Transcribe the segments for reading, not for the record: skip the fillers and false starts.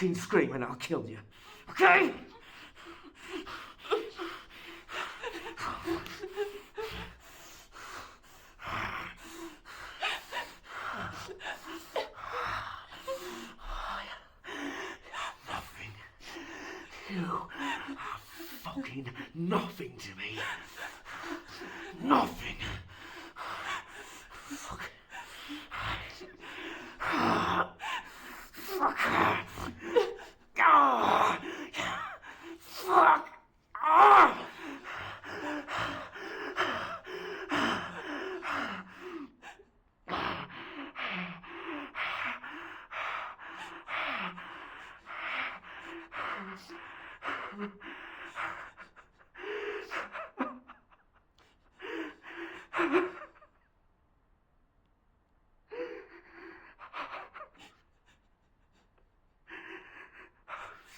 fucking scream and I'll kill you. Okay? Nothing. You are fucking nothing to me. Nothing. Fuck. Fuck. Fuck.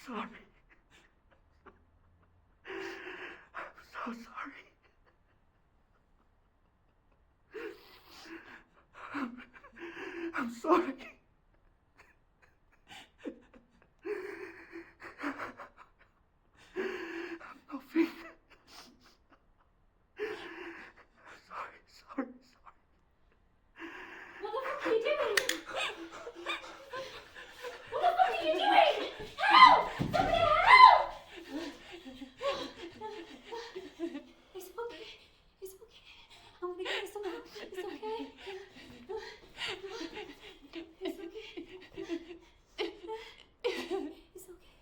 Sorry. I'm so sorry. I'm sorry. I'm nothing. Sorry. What the fuck are you doing? What the fuck are you doing? Help! Somebody help! It's okay. It's okay. I'm gonna get you some help. It's okay. It's okay. It's okay.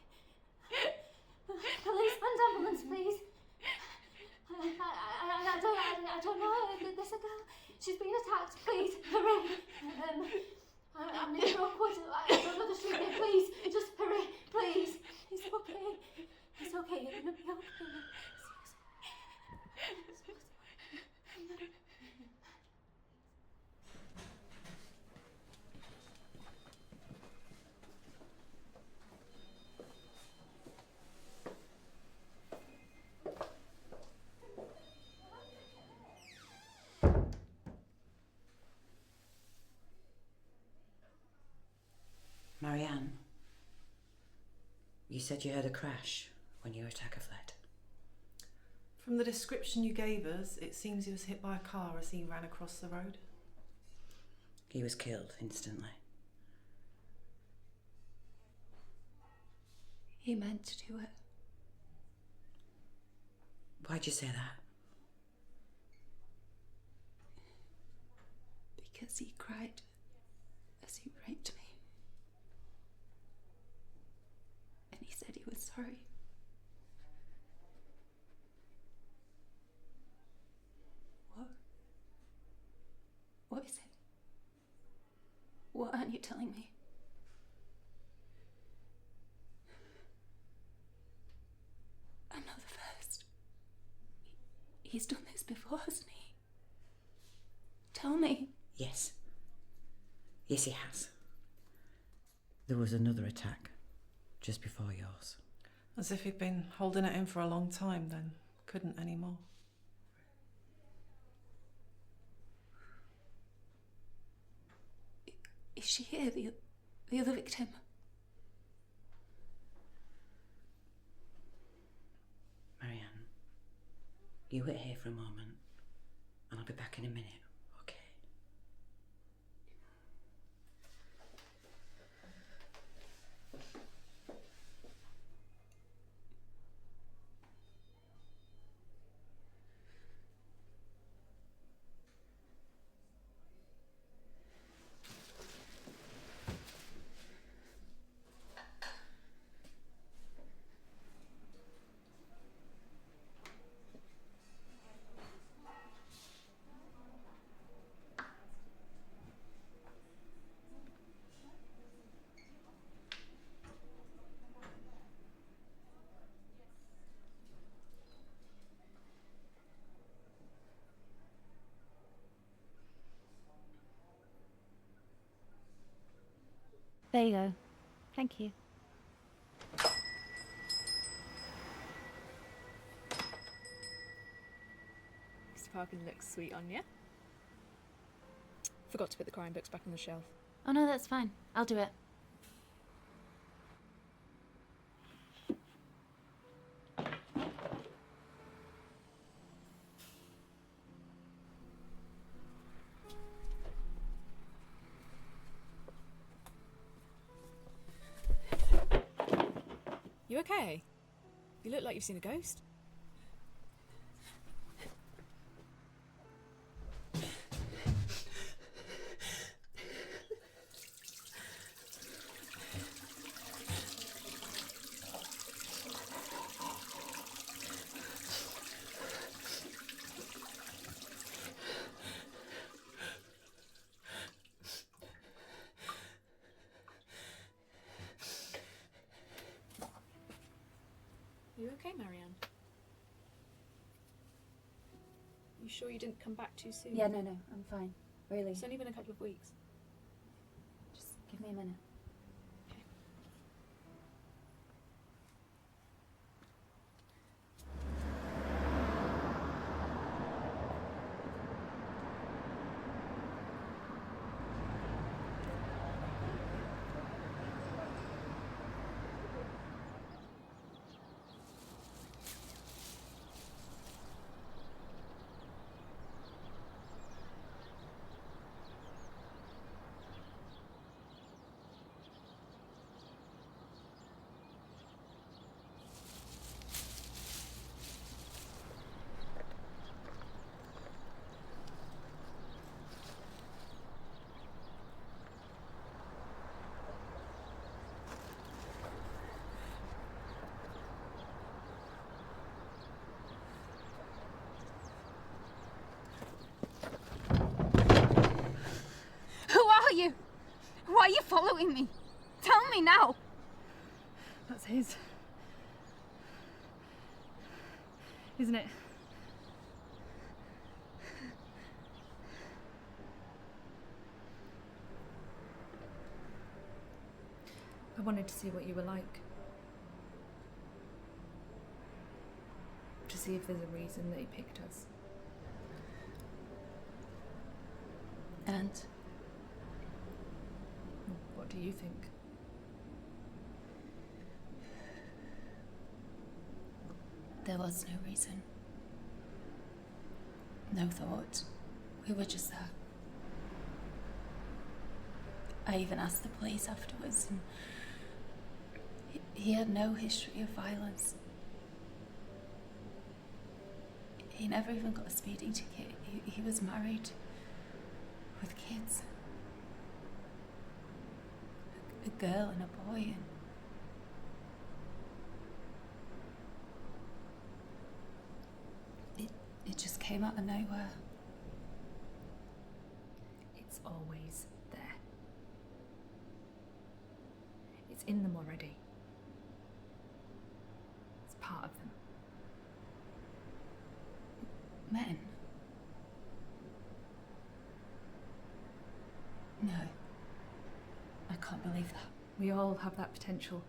Police and ambulance, please. I don't know. There's a girl. She's been attacked. Please, hurry. I'm in Rockwood. I don't know the street name. Please, just hurry. Please. It's okay. It's okay. You're gonna be okay. Marianne, you said you heard a crash when your attacker fled. From the description you gave us, it seems he was hit by a car as he ran across the road. He was killed instantly. He meant to do it. Why'd you say that? Because he cried as he raped me. And he said he was sorry. What is it? What aren't you telling me? I'm not the first. He's done this before, hasn't he? Tell me. Yes. Yes, he has. There was another attack just before yours. As if he'd been holding it in for a long time, then couldn't anymore. Is she here, the other victim? Marianne, you wait here for a moment, and I'll be back in a minute, okay? There you go. Thank you. This parking looks sweet on you. Forgot to put the crime books back on the shelf. Oh no, that's fine. I'll do it. You okay? You look like you've seen a ghost. You okay, Marianne? You sure you didn't come back too soon? Yeah, no, I'm fine. Really. It's only been a couple of weeks. Just give me a minute. You? Why are you following me? Tell me now. That's his. Isn't it? I wanted to see what you were like. To see if there's a reason that he picked us. And? What do you think? There was no reason. No thought. We were just there. I even asked the police afterwards, and he had no history of violence. He never even got a speeding ticket. He was married with kids. A girl and a boy, and it just came out of nowhere. It's always there. It's in them already. It's part of them. Men? No. I can't believe that. We all have that potential.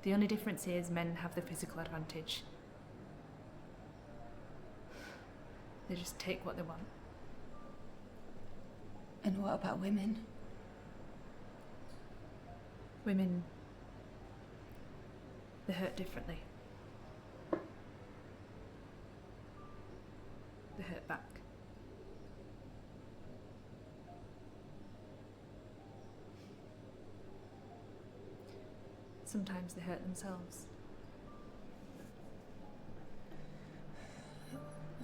The only difference is men have the physical advantage. They just take what they want. And what about women? Women, they hurt differently. They hurt back. Sometimes they hurt themselves.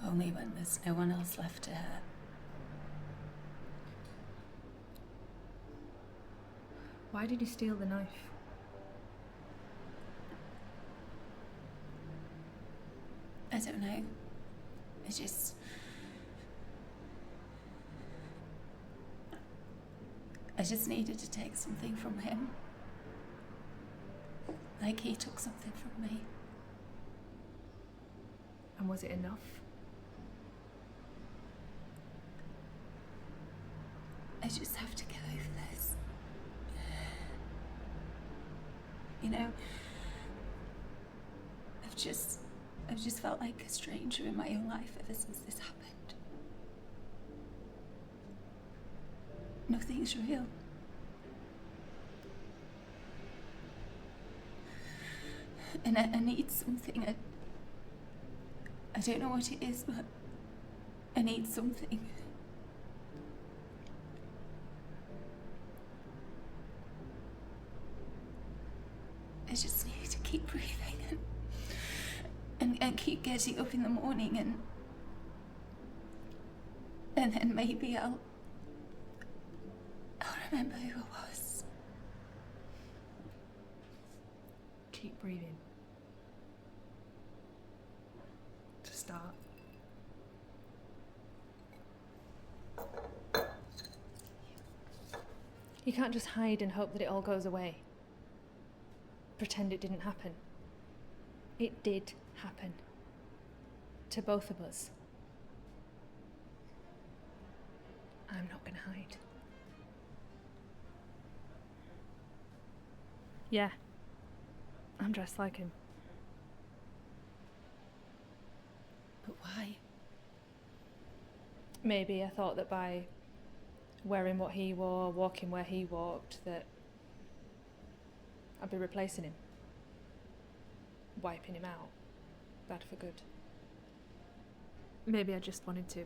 Only when there's no one else left to hurt. Why did you steal the knife? I don't know. I just needed to take something from him. Like he took something from me. And was it enough? I just have to get over this. You know, I've just felt like a stranger in my own life ever since this happened. Nothing's real. And I need something. I don't know what it is, but I need something. just need to keep breathing and keep getting up in the morning and then maybe I'll remember who I was. Keep breathing. To start. You can't just hide and hope that it all goes away. Pretend it didn't happen. It did happen. To both of us. I'm not gonna hide. Yeah. I'm dressed like him. But why? Maybe I thought that by wearing what he wore, walking where he walked, that I'd be replacing him. Wiping him out. Bad for good. Maybe I just wanted to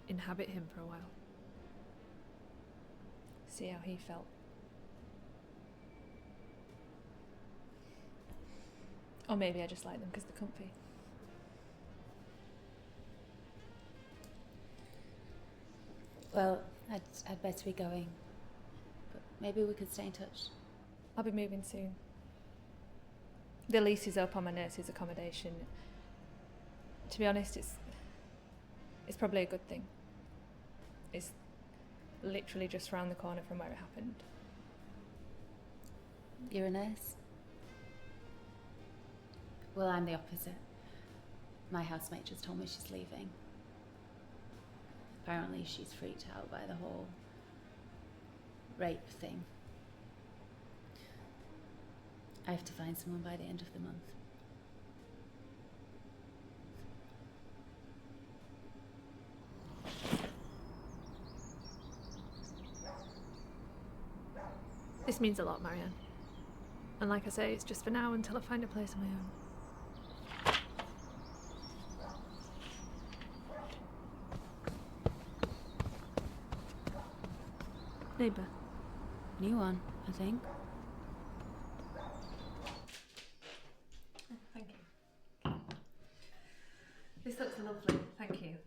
inhabit him for a while. See how he felt. Or maybe I just like them because they're comfy. Well, I'd better be going. But maybe we could stay in touch. I'll be moving soon. The lease is up on my nurse's accommodation. To be honest, it's probably a good thing. It's literally just round the corner from where it happened. You're a nurse? Well, I'm the opposite. My housemate just told me she's leaving. Apparently she's freaked out by the whole rape thing. I have to find someone by the end of the month. This means a lot, Marianne. And like I say, it's just for now until I find a place of my own. Neighbour. New one, I think. Thank you. This looks lovely, thank you.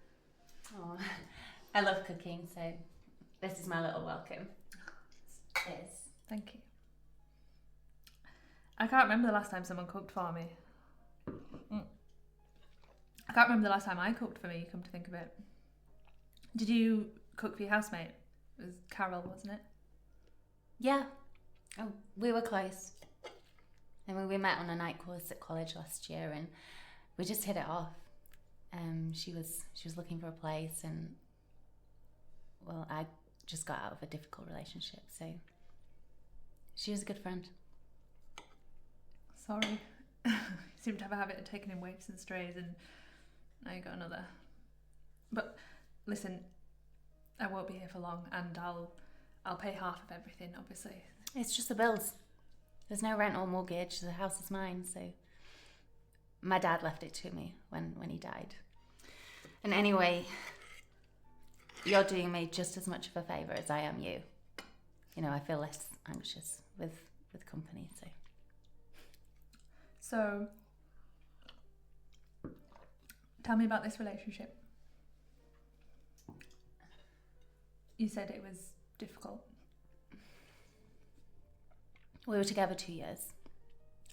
Oh, I love cooking, so this is my little welcome. Cheers. Thank you. I can't remember the last time someone cooked for me. I can't remember the last time I cooked for me, come to think of it. Did you cook for your housemate? It was Carol, wasn't it? Yeah. Oh, we were close. And we met on a night course at college last year, and we just hit it off. She was looking for a place, and well, I just got out of a difficult relationship, so she was a good friend. Sorry. You seem to have a habit of taking in waifs and strays, and now you got another. But listen, I won't be here for long, and I'll pay half of everything, obviously. It's just the bills. There's no rent or mortgage. The house is mine, so my dad left it to me when he died. And anyway, you're doing me just as much of a favour as I am you. You know, I feel less anxious with company, so. So, tell me about this relationship. You said it was difficult. We were together 2 years,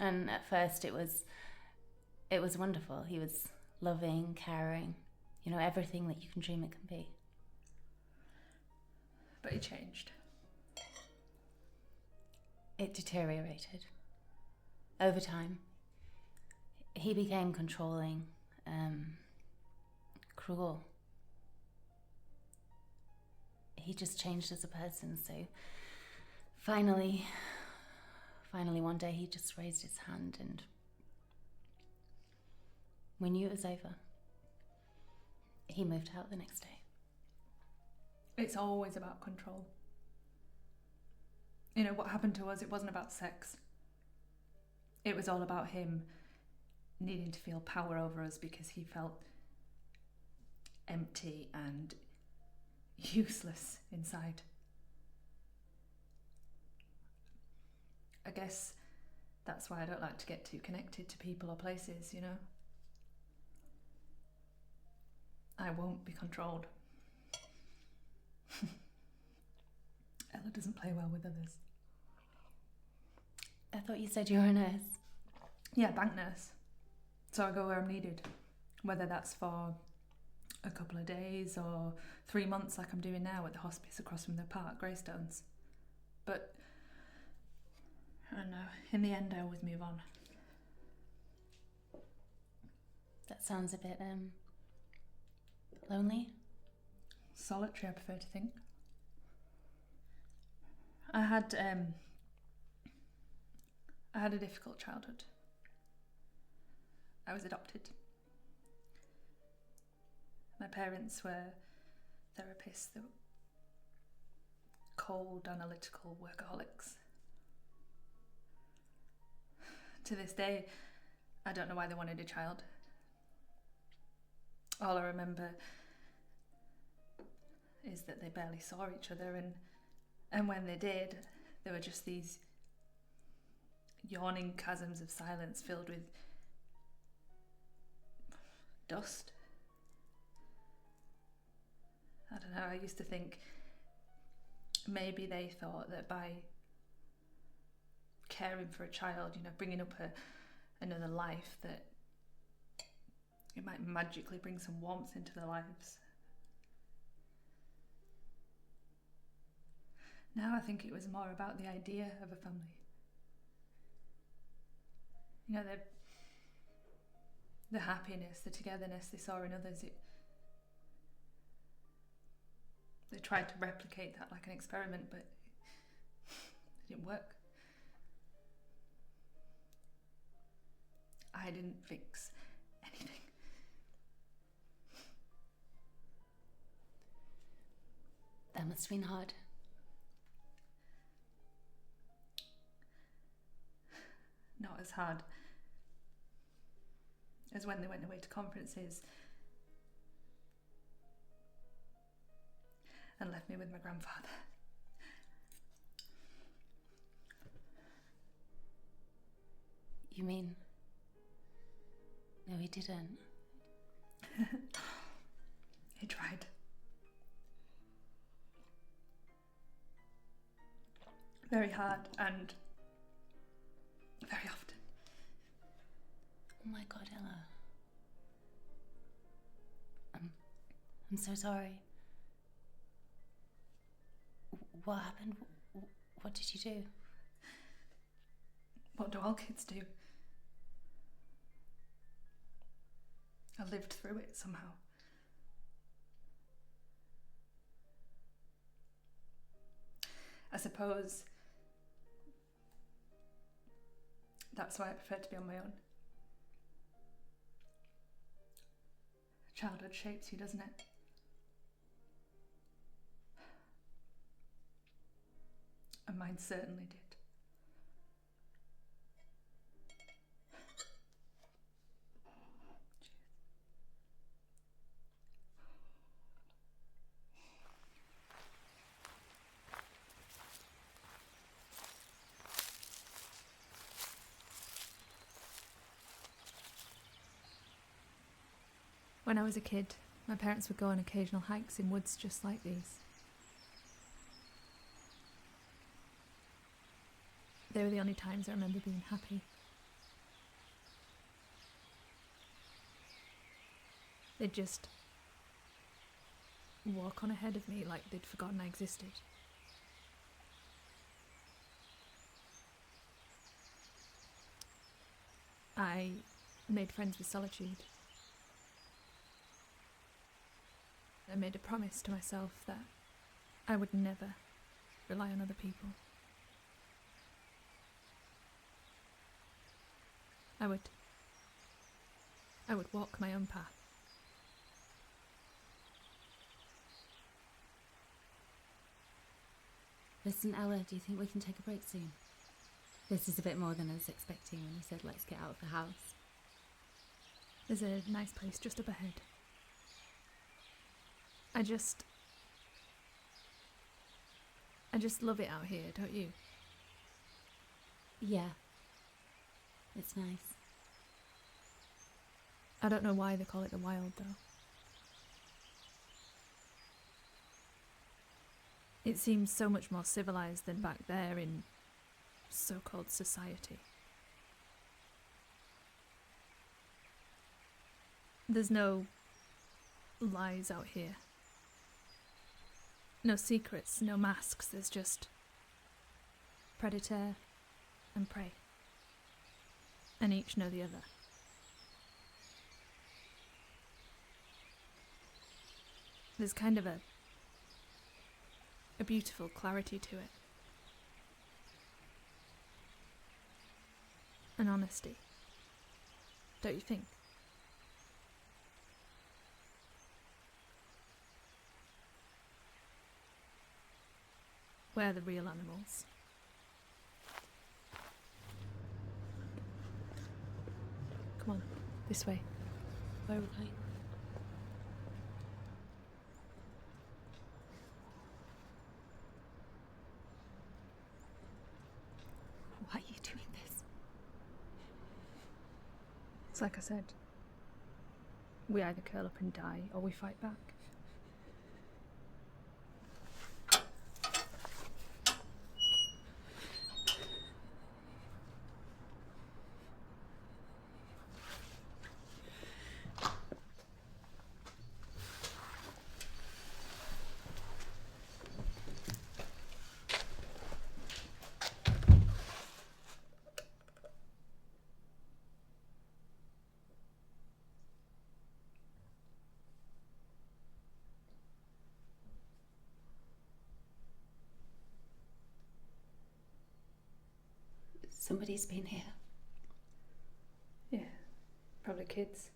and at first it was wonderful. He was loving, caring, you know, everything that you can dream it can be. But it changed. It deteriorated over time. He became controlling, cruel. He just changed as a person, so finally one day he just raised his hand, and we knew it was over. He moved out the next day. It's always about control. You know, what happened to us, it wasn't about sex. It was all about him needing to feel power over us because he felt empty and useless inside. I guess That's why I don't like to get too connected to people or places, you know? I won't be controlled. Ella doesn't play well with others. I thought you said you were a nurse. Yeah, bank nurse. So I go where I'm needed, whether that's for a couple of days or 3 months like I'm doing now at the hospice across from the park, Greystones. But I don't know, in the end I always move on. That sounds a bit, lonely. Solitary, I prefer to think. I had a difficult childhood. I was adopted. My parents were therapists. They were cold, analytical workaholics. To this day, I don't know why they wanted a child. All I remember is that they barely saw each other, and when they did, there were just these yawning chasms of silence filled with dust. I don't know, I used to think maybe they thought that by caring for a child, you know, bringing up another life, that it might magically bring some warmth into their lives. Now I think it was more about the idea of a family. You know, the happiness, the togetherness they saw in others, they tried to replicate that like an experiment, but it didn't work. I didn't fix anything. That must have been hard. Not as hard as when they went away to conferences and left me with my grandfather. You mean... No, he didn't. He tried. Very hard and very often. Oh my God, Ella. I'm so sorry. What happened? What did you do? What do all kids do? I lived through it somehow. I suppose that's why I prefer to be on my own. Childhood shapes you, doesn't it? And mine certainly did. When I was a kid, my parents would go on occasional hikes in woods just like these. They were the only times I remember being happy. They'd just walk on ahead of me like they'd forgotten I existed. I made friends with solitude. I made a promise to myself that I would never rely on other people. I would walk my own path. Listen, Ella, do you think we can take a break soon? This is a bit more than I was expecting when you said let's get out of the house. There's a nice place just up ahead. I just love it out here, don't you? Yeah. It's nice. I don't know why they call it the wild, though. It seems so much more civilized than back there in so-called society. There's no lies out here. No secrets, no masks, there's just predator and prey. And each know the other. There's kind of a beautiful clarity to it. An honesty. Don't you think? We're the real animals. Come on, this way. Where are we going? Why are you doing this? It's like I said. We either curl up and die, or we fight back. Somebody's been here. Yeah, probably kids.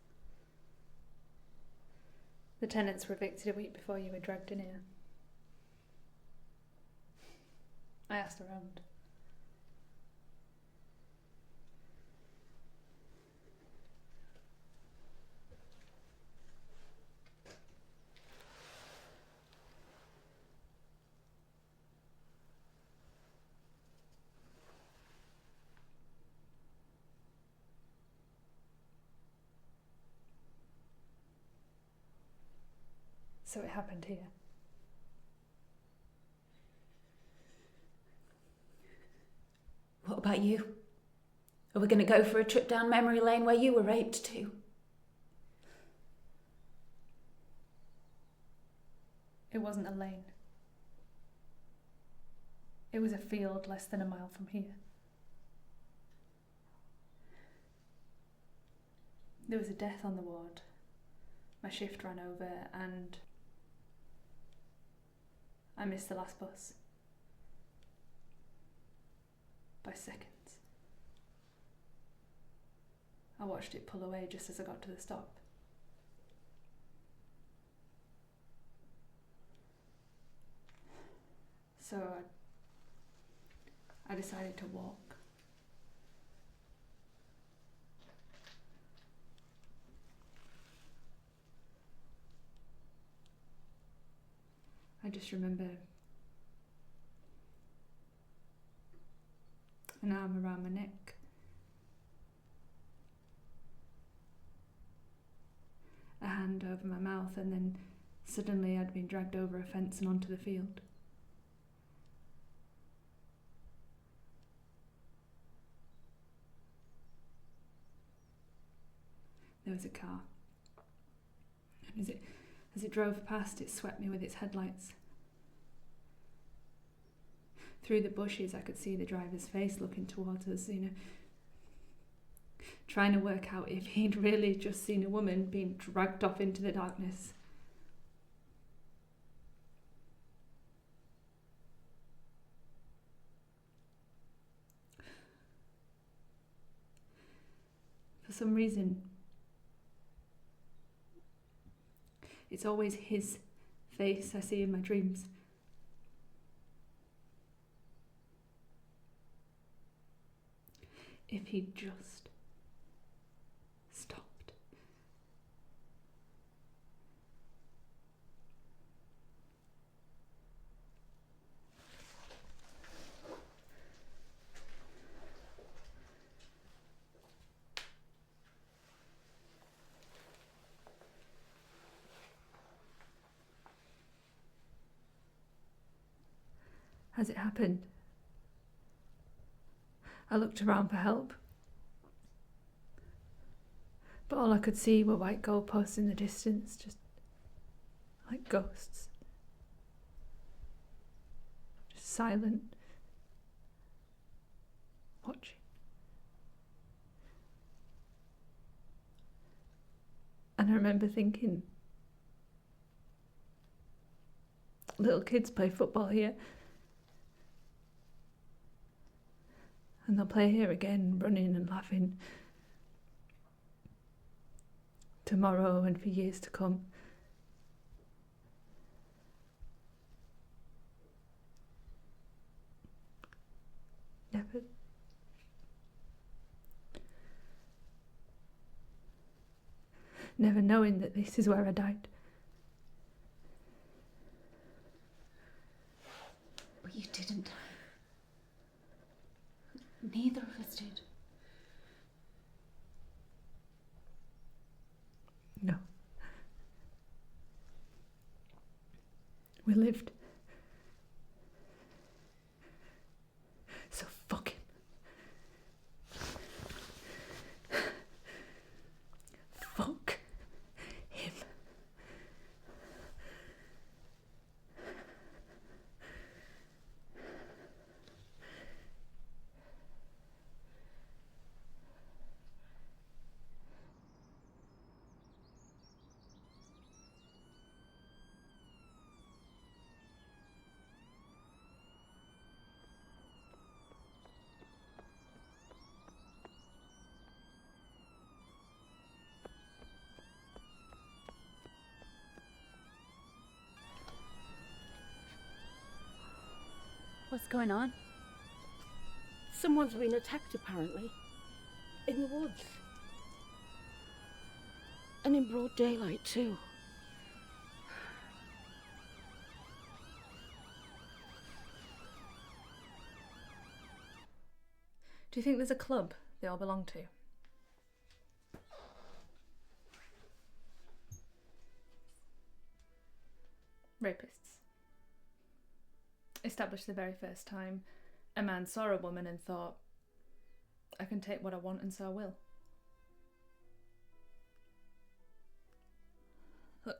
The tenants were evicted a week before you were dragged in here. I asked around. So it happened here. What about you? Are we going to go for a trip down memory lane where you were raped too? It wasn't a lane. It was a field less than a mile from here. There was a death on the ward. My shift ran over and I missed the last bus. By seconds. I watched it pull away just as I got to the stop. So I decided to walk. I just remember an arm around my neck. A hand over my mouth, and then suddenly I'd been dragged over a fence and onto the field. There was a car. And as it drove past, it swept me with its headlights. Through the bushes, I could see the driver's face looking towards us, trying to work out if he'd really just seen a woman being dragged off into the darkness. For some reason, it's always his face I see in my dreams. If he'd just stopped. as it happened. I looked around for help, but all I could see were white goalposts in the distance, just like ghosts. Just silent, watching. And I remember thinking, little kids play football here, and they'll play here again, running and laughing, tomorrow and for years to come. Never knowing that this is where I died. But you didn't. Neither of us did. No. We lived. So fucking. Fuck him. What's going on? Someone's been attacked, apparently. In the woods. And in broad daylight, too. Do you think there's a club they all belong to? Rapists. Established the very first time a man saw a woman and thought, I can take what I want and so I will. Look,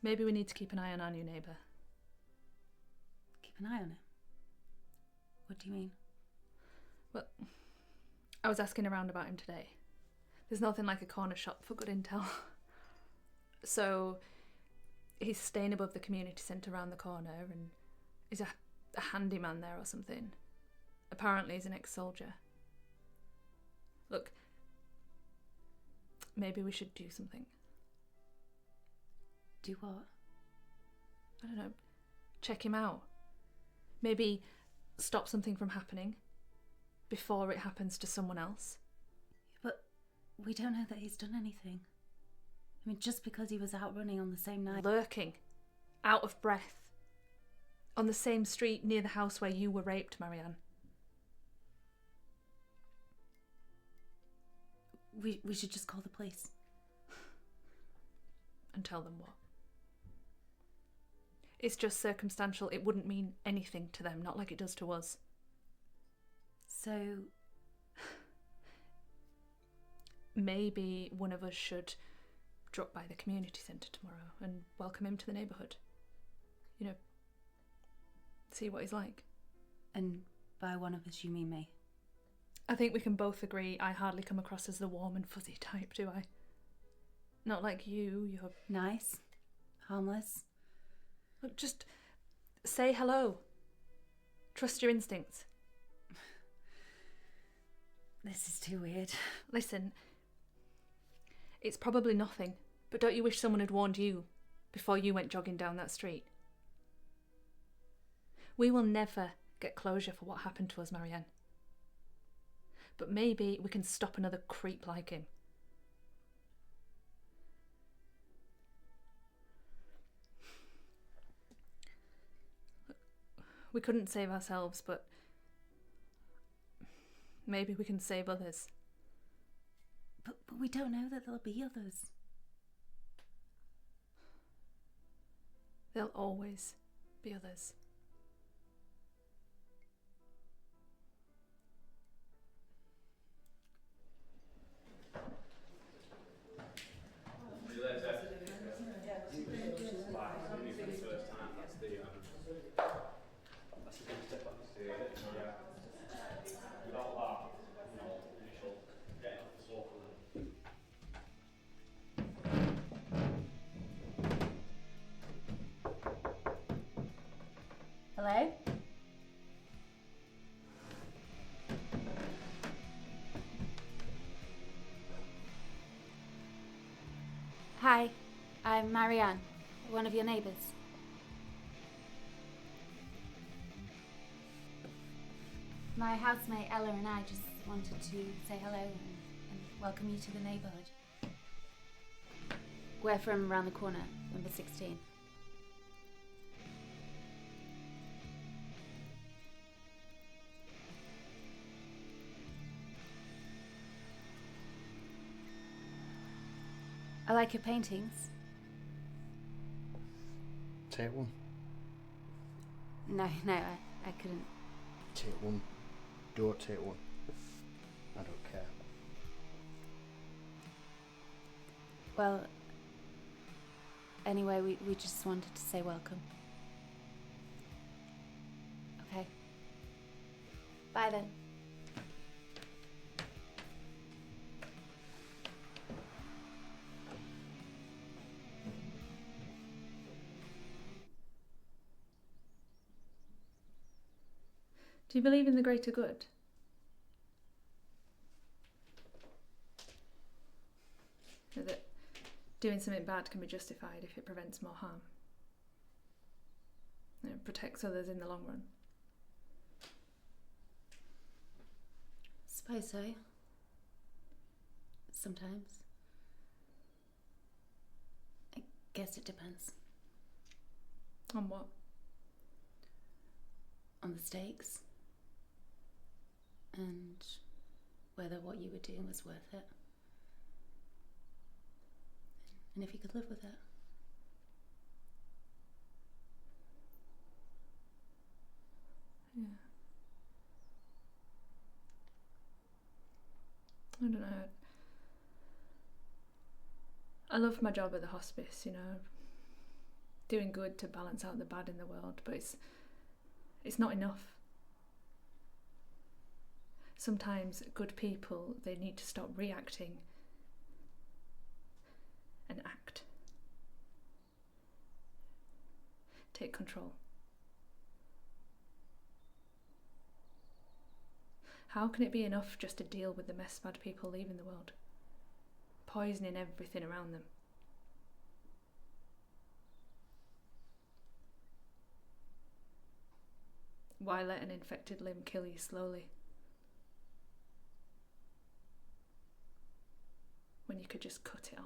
maybe we need to keep an eye on our new neighbour. Keep an eye on him? What do you mean? Well, I was asking around about him today. There's nothing like a corner shop for good intel. So he's staying above the community centre around the corner and he's a handyman there or something. Apparently he's an ex-soldier. Look, maybe we should do something. Do what? I don't know. Check him out. Maybe stop something from happening before it happens to someone else. But we don't know that he's done anything. I mean, just because he was out running on the same night. Lurking. Out of breath. On the same street near the house where you were raped, Marianne. We should just call the police. And tell them what? It's just circumstantial. It wouldn't mean anything to them, not like it does to us. So maybe one of us should drop by the community centre tomorrow and welcome him to the neighbourhood. You know, see what he's like. And by one of us, you mean me? I think we can both agree I hardly come across as the warm and fuzzy type, do I? Not like you, you're... Nice. Harmless. Look, just say hello. Trust your instincts. This is too weird. Listen, it's probably nothing, but don't you wish someone had warned you before you went jogging down that street? We will never get closure for what happened to us, Marianne. But maybe we can stop another creep like him. We couldn't save ourselves, but maybe we can save others. But we don't know that there'll be others. There'll always be others. Hello? Hi, I'm Marianne, one of your neighbours. My housemate Ella and I just wanted to say hello and welcome you to the neighbourhood. We're from around the corner, number 16. I like your paintings. Take one. No, I couldn't. Take one. Don't take one. I don't care. Well, anyway, we just wanted to say welcome. Okay. Bye then. Do you believe in the greater good? That doing something bad can be justified if it prevents more harm? It protects others in the long run? Suppose so. Sometimes. I guess it depends. On what? On the stakes. And whether what you were doing was worth it. And if you could live with it. Yeah. I don't know. I love my job at the hospice, you know. Doing good to balance out the bad in the world, but it's not enough. Sometimes good people, they need to stop reacting and act. Take control. How can it be enough just to deal with the mess bad people leave in the world? Poisoning everything around them. Why let an infected limb kill you slowly? When you could just cut it off.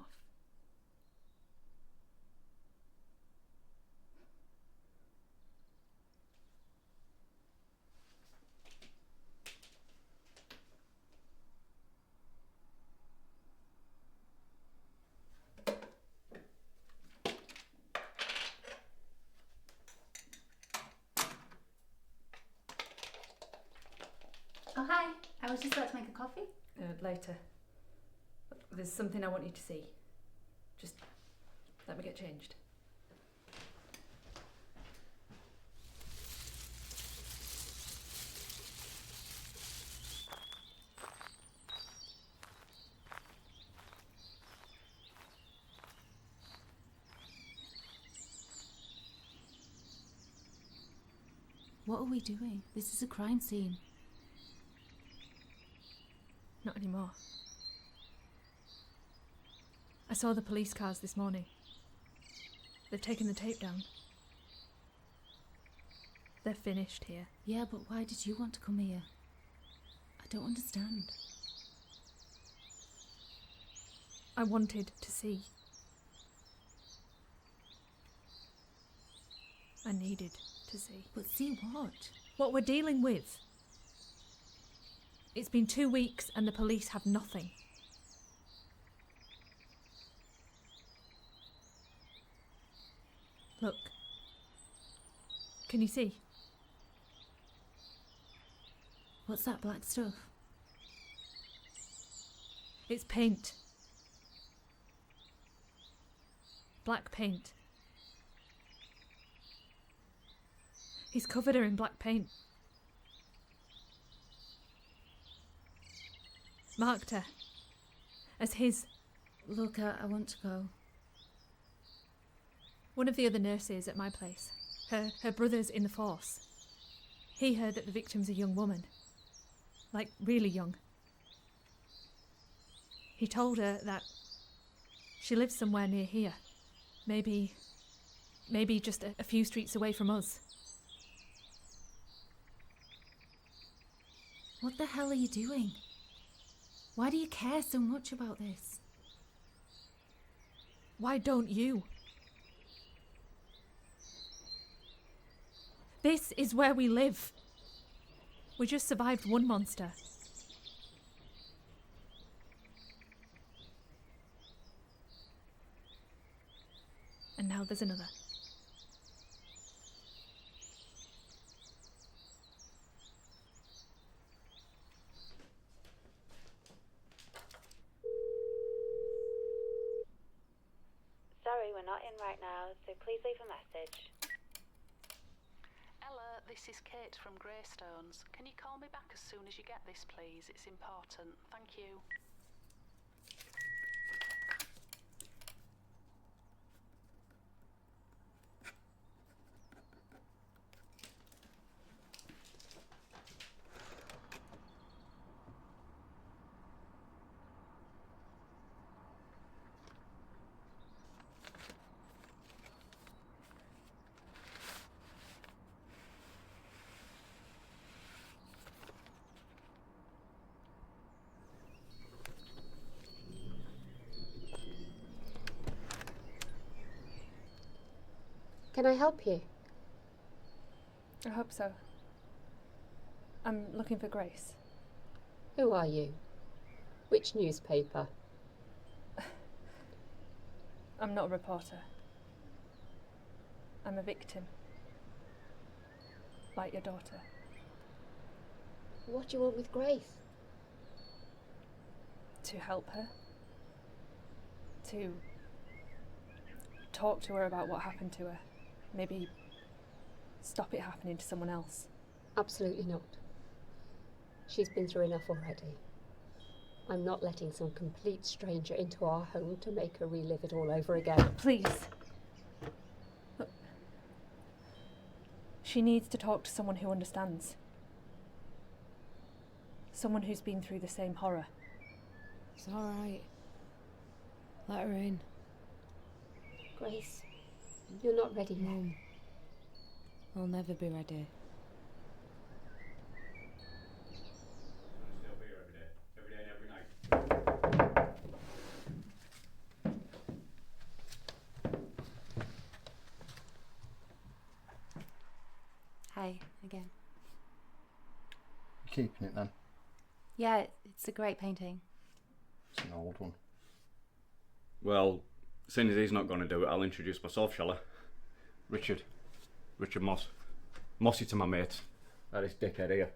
Oh, hi. I was just about to make a coffee. Later. There's something I want you to see. Just let me get changed. What are we doing? This is a crime scene. Not anymore. I saw the police cars this morning. They've taken the tape down. They're finished here. Yeah, but why did you want to come here? I don't understand. I wanted to see. I needed to see. But see what? What we're dealing with. It's been 2 weeks and the police have nothing. Look. Can you see? What's that black stuff? It's paint. Black paint. He's covered her in black paint. Marked her as his. Look, I want to go. One of the other nurses at my place. Her brother's in the force. He heard that the victim's a young woman. Like, really young. He told her that she lives somewhere near here. Maybe just a few streets away from us. What the hell are you doing? Why do you care so much about this? Why don't you? This is where we live. We just survived one monster. And now there's another. Sorry, we're not in right now, so please leave a message. Ella, this is Kate from Greystones. Can you call me back as soon as you get this, please? It's important. Thank you. Can I help you? I hope so. I'm looking for Grace. Who are you? Which newspaper? I'm not a reporter. I'm a victim. Like your daughter. What do you want with Grace? To help her. To talk to her about what happened to her. Maybe stop it happening to someone else. Absolutely not. She's been through enough already. I'm not letting some complete stranger into our home to make her relive it all over again. Please. Look. She needs to talk to someone who understands. Someone who's been through the same horror. It's alright. Let her in. Grace, you're not ready yet. Mum, I'll never be ready. Still be here every day and every night. Hi, again. You keeping it then? Yeah, it's a great painting. It's an old one. Well, seeing as he's not going to do it, I'll introduce myself, shall I? Richard Moss. Mossy to my mates. That is dickhead here.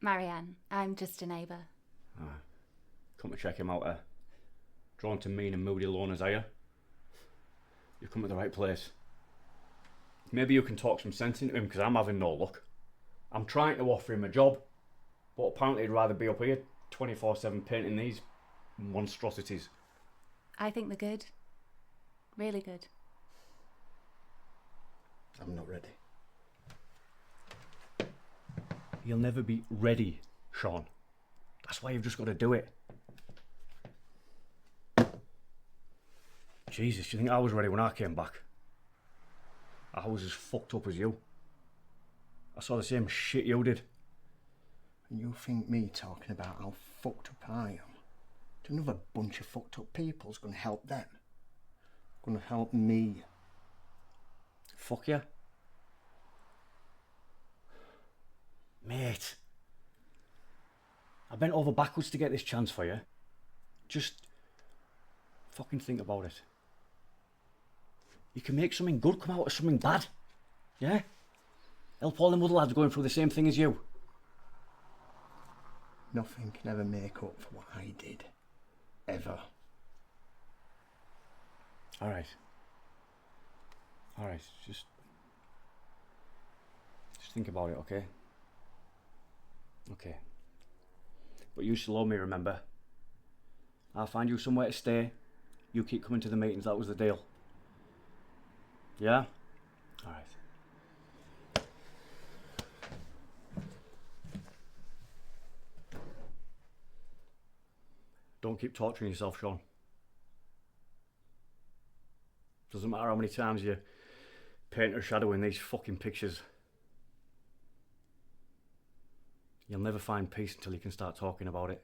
Marianne, I'm just a neighbour. Come to check him out, Drawn to mean and moody loners, are you? You've come to the right place. Maybe you can talk some sense into him, because I'm having no luck. I'm trying to offer him a job, but apparently he'd rather be up here 24/7 painting these monstrosities. I think they're good. Really good. I'm not ready. You'll never be ready, Sean. That's why you've just got to do it. Jesus, do you think I was ready when I came back? I was as fucked up as you. I saw the same shit you did. And you think me talking about how fucked up I am to another bunch of fucked up people's going to help them? Going to help me? Fuck you. Mate. I bent over backwards to get this chance for you. Just fucking think about it. You can make something good come out of something bad. Yeah? Help all them other lads going through the same thing as you. Nothing can ever make up for what I did. Ever. Alright. Just think about it, okay? Okay. But you still owe me, remember? I'll find you somewhere to stay. You keep coming to the meetings, that was the deal. Yeah? Alright. Don't keep torturing yourself, Sean. Doesn't matter how many times you paint a shadow in these fucking pictures. You'll never find peace until you can start talking about it.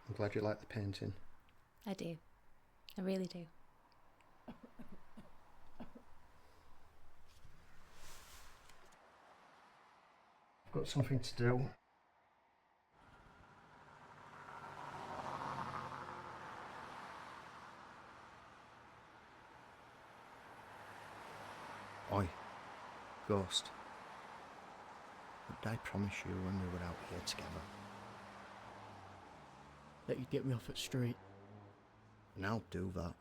I'm glad you like the painting. I do. I really do. I've got something to do. Oi, Ghost. What did I promise you when we were out here together? That you'd get me off at street. And I'll do that.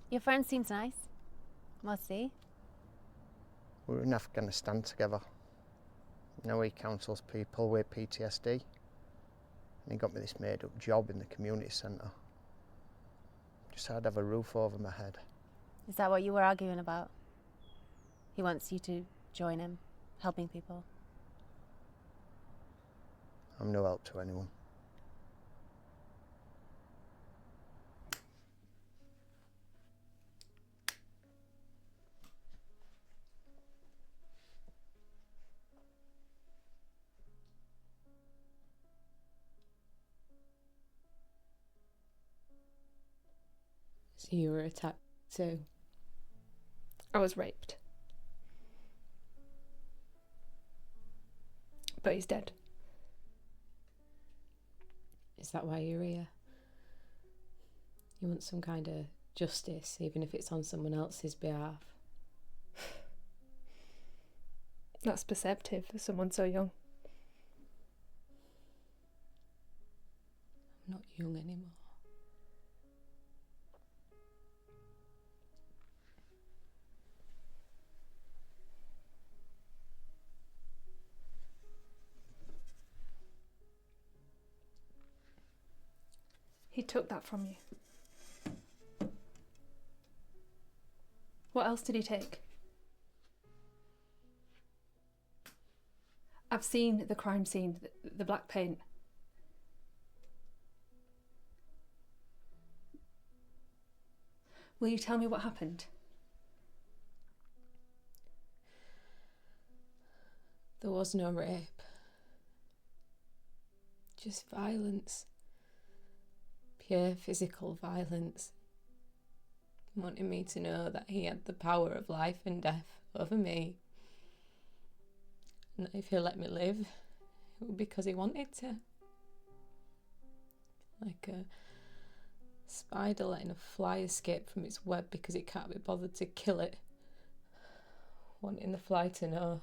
Your friend seems nice. What's he? We were in Afghanistan together. You know, he counsels people with PTSD. And he got me this made-up job in the community centre. Just so I'd have a roof over my head. Is that what you were arguing about? He wants you to join him, helping people. I'm no help to anyone. So you were attacked too? I was raped. But he's dead. Is that why you're here? You want some kind of justice, even if it's on someone else's behalf? That's perceptive for someone so young. I'm not young anymore. He took that from you. What else did he take? I've seen the crime scene, the black paint. Will you tell me what happened? There was no rape. Just violence. Pure physical violence. Wanting me to know that he had the power of life and death over me. And that if he let me live, it would be because he wanted to. Like a spider letting a fly escape from its web because it can't be bothered to kill it. Wanting the fly to know.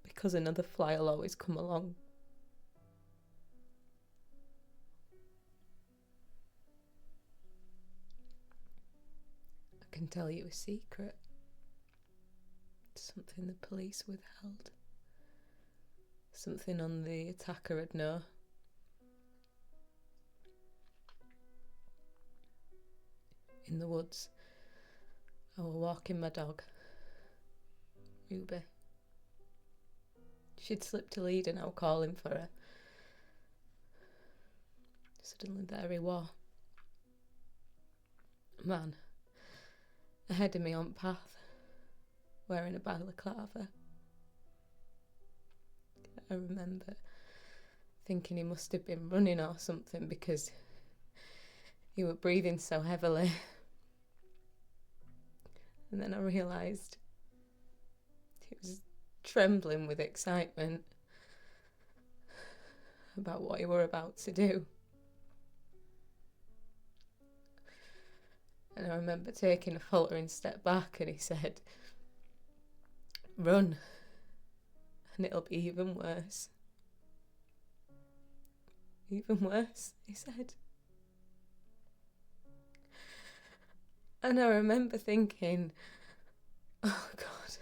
Because another fly will always come along. I can tell you a secret. Something the police withheld. Something on the attacker would know. In the woods, I was walking my dog, Ruby. She'd slipped a lead and I was calling for her. Suddenly there he was. A man, ahead of me on path, wearing a balaclava. I remember thinking he must have been running or something because he was breathing so heavily. And then I realised he was trembling with excitement about what he were about to do. And I remember taking a faltering step back and he said, "Run, and it'll be even worse." Even worse, he said. And I remember thinking, oh God,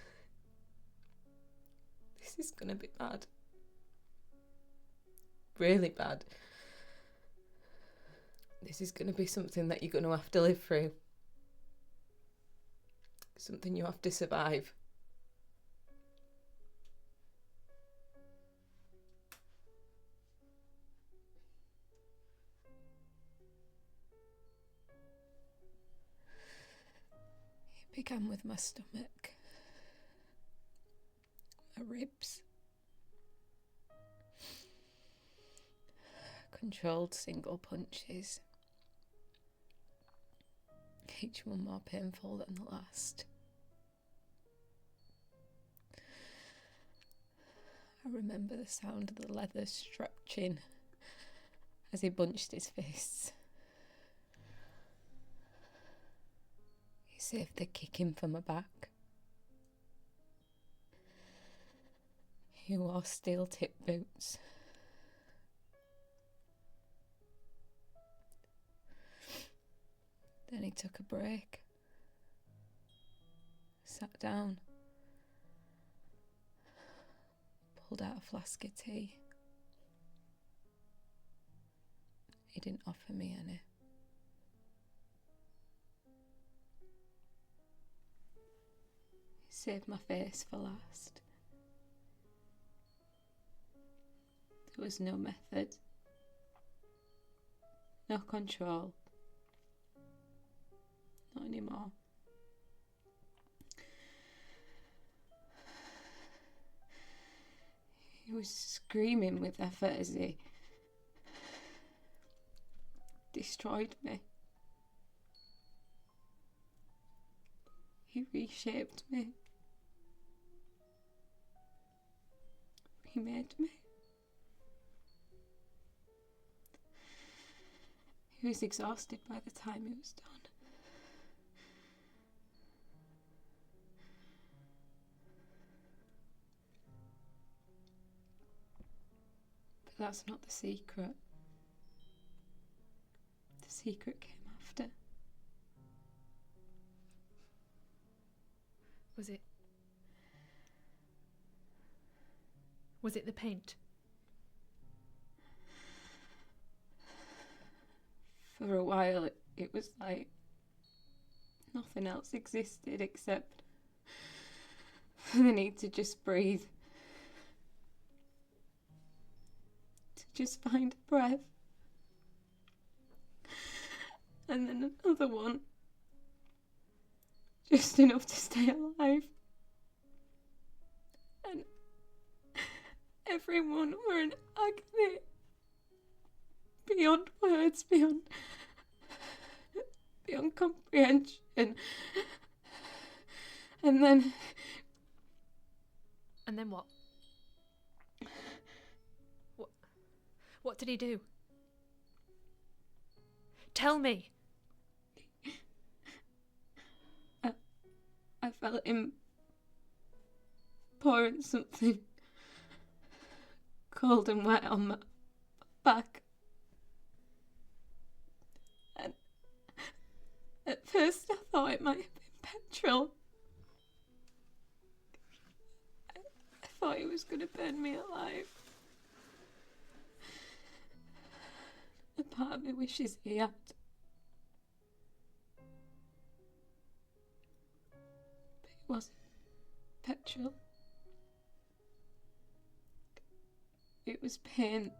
this is going to be bad. Really bad. This is going to be something that you're going to have to live through. Something you have to survive. It began with my stomach, my ribs. Controlled single punches, each one more painful than the last. I remember the sound of the leather stretching as he bunched his fists. He saved the kicking for my back. He wore steel-tipped boots. Then he took a break, sat down, pulled out a flask of tea. He didn't offer me any. He saved my face for last. There was no method, no control. Not anymore. He was screaming with effort as he destroyed me. He reshaped me. He made me. He was exhausted by the time it was done. That's not the secret. The secret came after. Was it the paint? For a while, it was like nothing else existed except for the need to just breathe. Just find a breath. And then another one. Just enough to stay alive. And everyone were in agony. Beyond words, beyond comprehension. And then what? What did he do? Tell me. I felt him pouring something cold and wet on my back. And at first I thought it might have been petrol. I thought it was going to burn me alive. A part of me wishes he had. But it wasn't petrol. It was paint.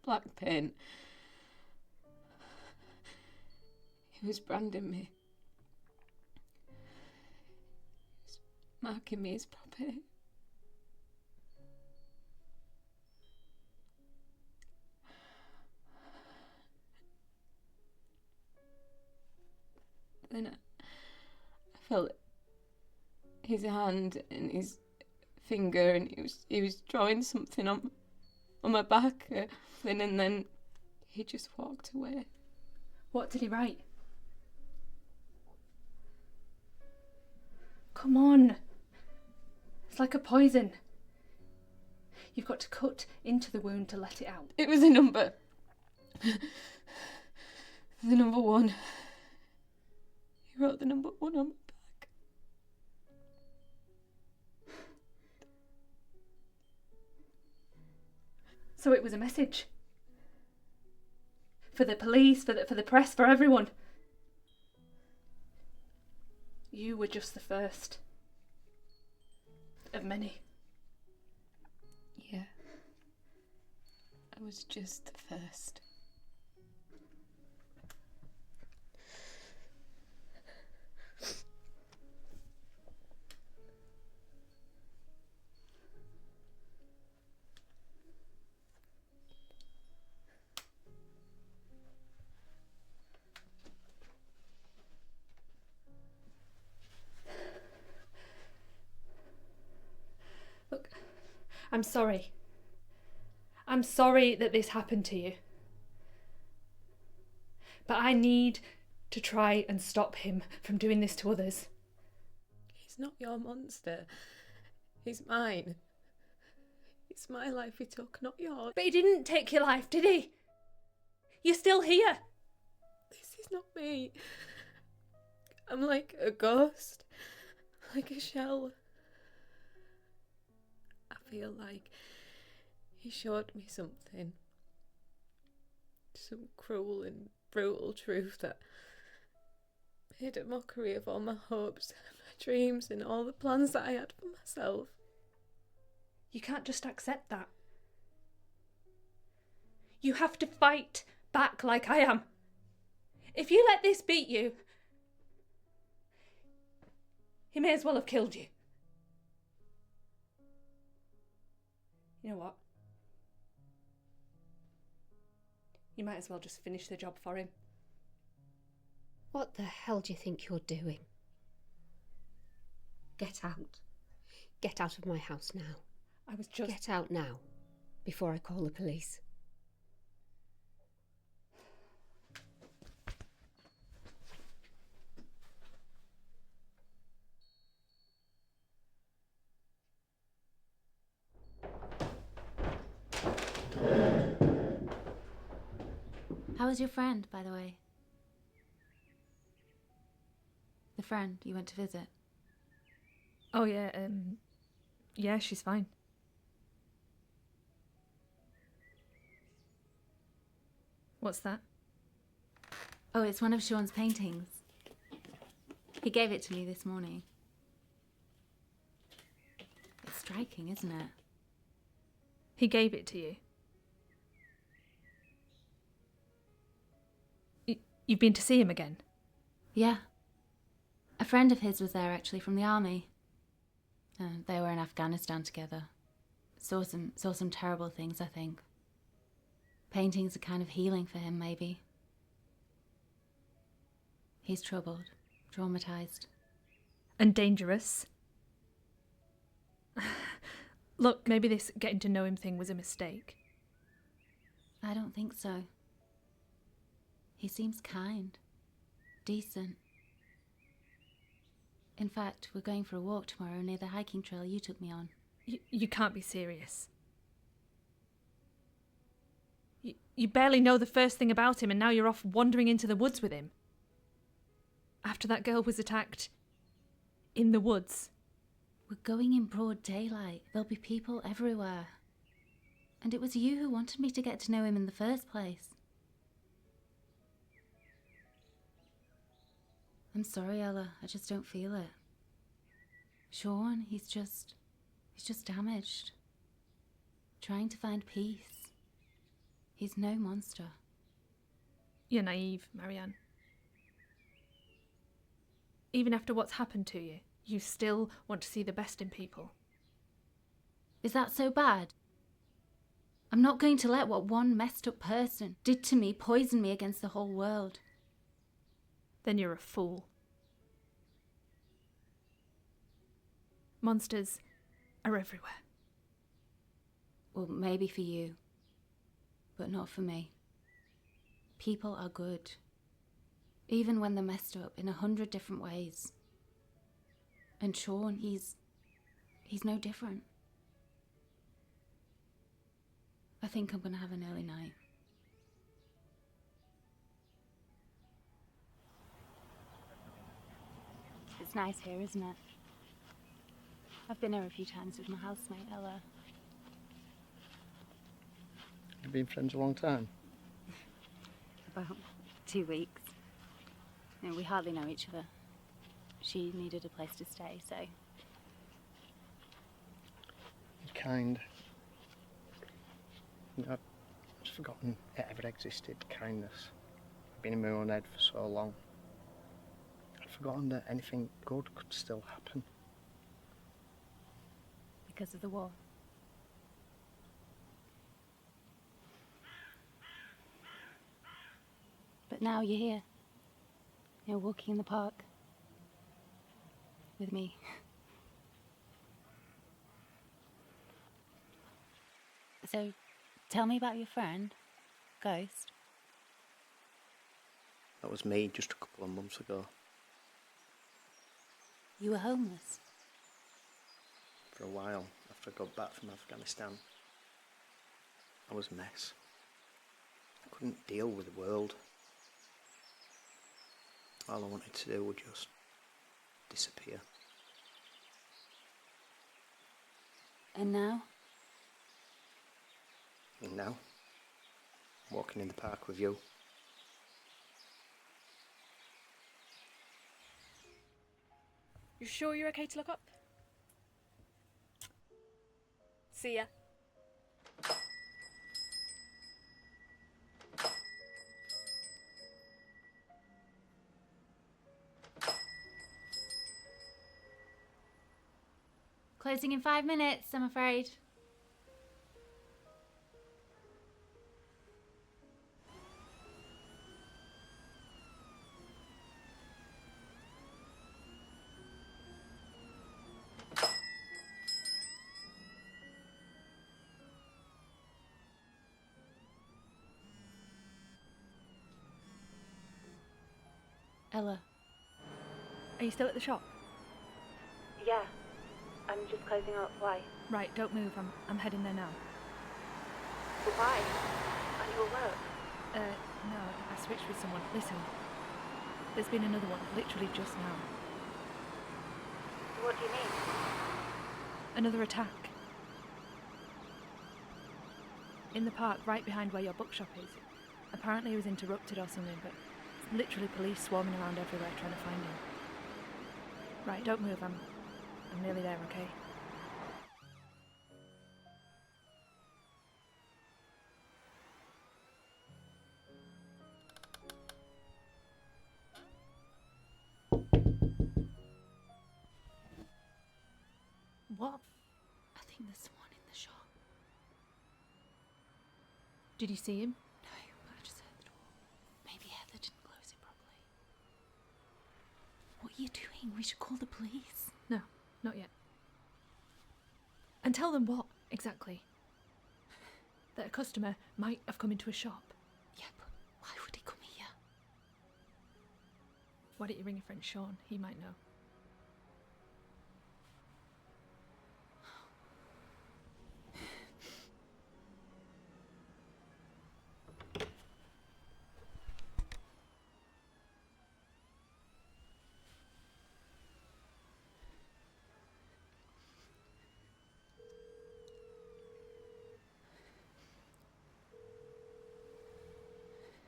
Black paint. He was branding me. He was marking me as property. Then I felt his hand and his finger, and he was drawing something on my back, and then he just walked away. What did he write? Come on. It's like a poison. You've got to cut into the wound to let it out. It was a number. The number 1. He wrote the number 1 on my back. So it was a message. For the police, for the press, for everyone. You were just the first. Of many. Yeah. I was just the first. Look, I'm sorry. I'm sorry that this happened to you. But I need to try and stop him from doing this to others. He's not your monster. He's mine. It's my life he took, not yours. But he didn't take your life, did he? You're still here. This is not me. I'm like a ghost. Like a shell. I feel like he showed me something. Some cruel and brutal truth that made a mockery of all my hopes, my dreams and all the plans that I had for myself. You can't just accept that. You have to fight back like I am. If you let this beat you, he may as well have killed you. You know what? You might as well just finish the job for him. What the hell do you think you're doing? Get out. Get out of my house now. I was just... Get out now, before I call the police. How was your friend, by the way? The friend you went to visit? Oh, yeah, yeah, she's fine. What's that? Oh, it's one of Sean's paintings. He gave it to me this morning. It's striking, isn't it? He gave it to you? You've been to see him again? Yeah. A friend of his was there, actually, from the army. They were in Afghanistan together. Saw some terrible things, I think. Painting's a kind of healing for him, maybe. He's troubled, traumatized. And dangerous. Look, maybe this getting to know him thing was a mistake. I don't think so. He seems kind, decent. In fact, we're going for a walk tomorrow near the hiking trail you took me on. You can't be serious. You barely know the first thing about him and now you're off wandering into the woods with him. After that girl was attacked in the woods. We're going in broad daylight. There'll be people everywhere. And it was you who wanted me to get to know him in the first place. I'm sorry, Ella. I just don't feel it. Sean, he's just damaged. Trying to find peace. He's no monster. You're naive, Marianne. Even after what's happened to you, you still want to see the best in people. Is that so bad? I'm not going to let what one messed up person did to me poison me against the whole world. Then you're a fool. Monsters are everywhere. Well, maybe for you, but not for me. People are good, even when they're messed up in 100 different ways. And Sean, he's no different. I think I'm going to have an early night. It's nice here, isn't it? I've been here a few times with my housemate, Ella. You've been friends a long time? About 2 weeks. You know, we hardly know each other. She needed a place to stay, so... Kind. You know, I've just forgotten it ever existed, kindness. I've been in my own head for so long. I'd forgotten that anything good could still happen. Because of the war. But now you're here. You're walking in the park. With me. So, tell me about your friend, Ghost. That was me just a couple of months ago. You were homeless. For a while, after I got back from Afghanistan, I was a mess. I couldn't deal with the world. All I wanted to do was just disappear. And now? And now, I'm walking in the park with you. You sure you're okay to look up? See ya. Closing in 5 minutes, I'm afraid. Ella. Are you still at the shop? Yeah. I'm just closing up. Why? Right, don't move. I'm heading there now. But why? Are you at work? No, I switched with someone. Listen, there's been another one, literally just now. What do you mean? Another attack. In the park, right behind where your bookshop is. Apparently he was interrupted or something, but it's literally police swarming around everywhere trying to find him. Right, don't move. I'm nearly there, okay? What? I think there's someone in the shop. Did you see him? No, I just heard the door. Maybe Heather didn't close it properly. What are you doing? We should call the police. No, not yet. And tell them what, exactly? That a customer might have come into a shop. Yeah, but why would he come here? Why don't you ring your friend Sean? He might know.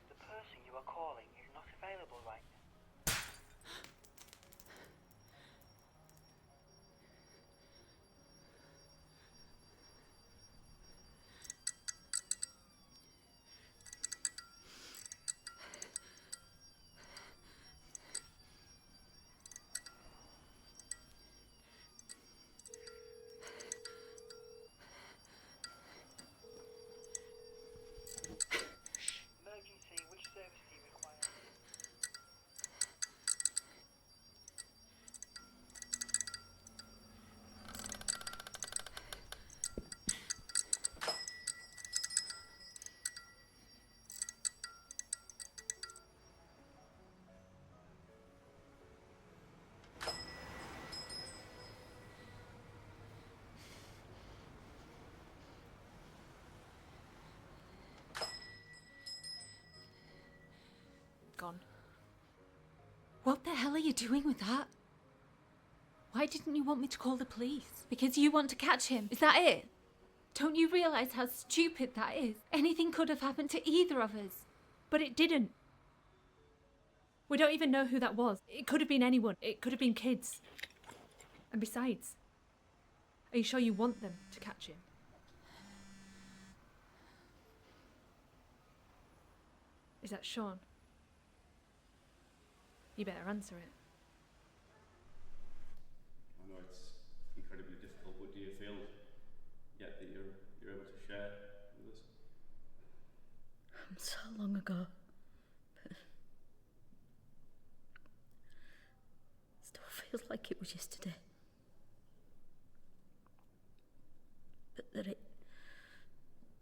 The person you are calling is not available right now. Emergency, which service do you require? Gone. What the hell are you doing with that? Why didn't you want me to call the police? Because you want to catch him. Is that it? Don't you realise how stupid that is? Anything could have happened to either of us. But it didn't. We don't even know who that was. It could have been anyone. It could have been kids. And besides, are you sure you want them to catch him? Is that Sean? You better answer it. I know it's incredibly difficult, but do you feel yet that you're able to share with us? So long ago. But still feels like it was yesterday. But that it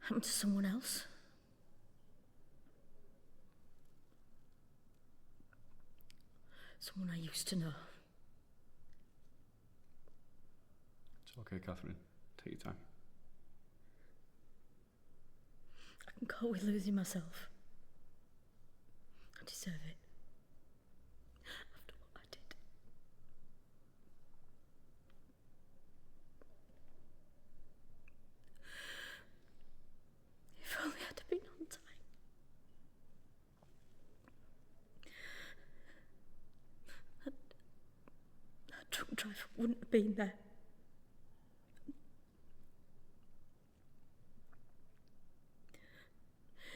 happened to someone else. Someone I used to know. It's okay, Catherine. Take your time. I can cope with losing myself. I deserve it. After what I did. If only I'd have been on time. That truck driver wouldn't have been there.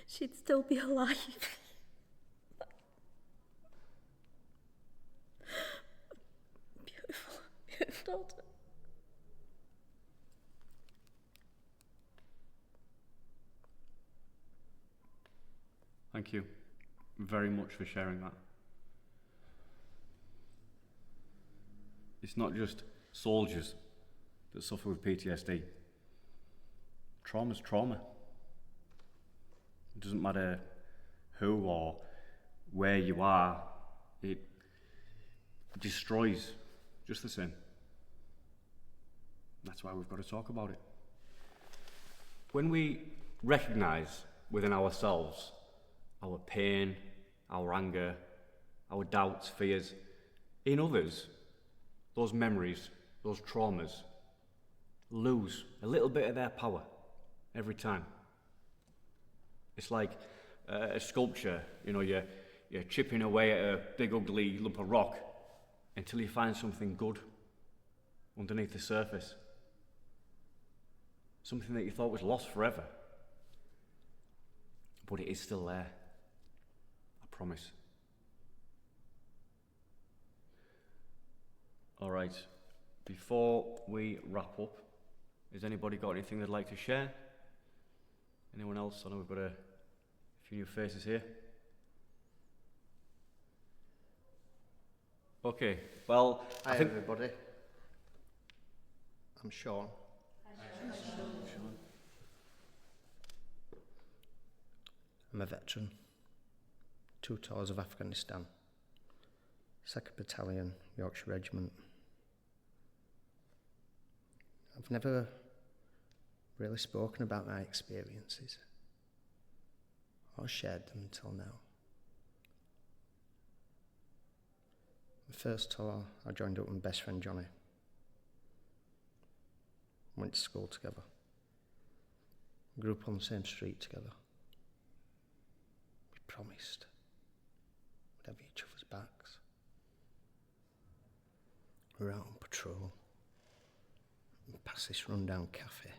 She'd still be alive. Beautiful, beautiful daughter. Thank you very much for sharing that. It's not just soldiers that suffer with PTSD. Trauma's trauma. It doesn't matter who or where you are, it destroys just the same. That's why we've got to talk about it. When we recognise within ourselves our pain, our anger, our doubts, fears, in others, those memories, those traumas, lose a little bit of their power every time. It's like a sculpture, you know, you're chipping away at a big ugly lump of rock until you find something good underneath the surface. Something that you thought was lost forever. But it is still there. I promise. Alright, before we wrap up, has anybody got anything they'd like to share? Anyone else? I know we've got a few new faces here. Okay, well, Hi I think... everybody. I'm Sean. Sean. I'm a veteran. 2 tours of Afghanistan. 2nd Battalion, Yorkshire Regiment. I've never really spoken about my experiences or shared them until now. The first tour, I joined up with my best friend Johnny. Went to school together. Grew up on the same street together. We promised we'd have each other's backs. We were out on patrol. We passed this rundown cafe.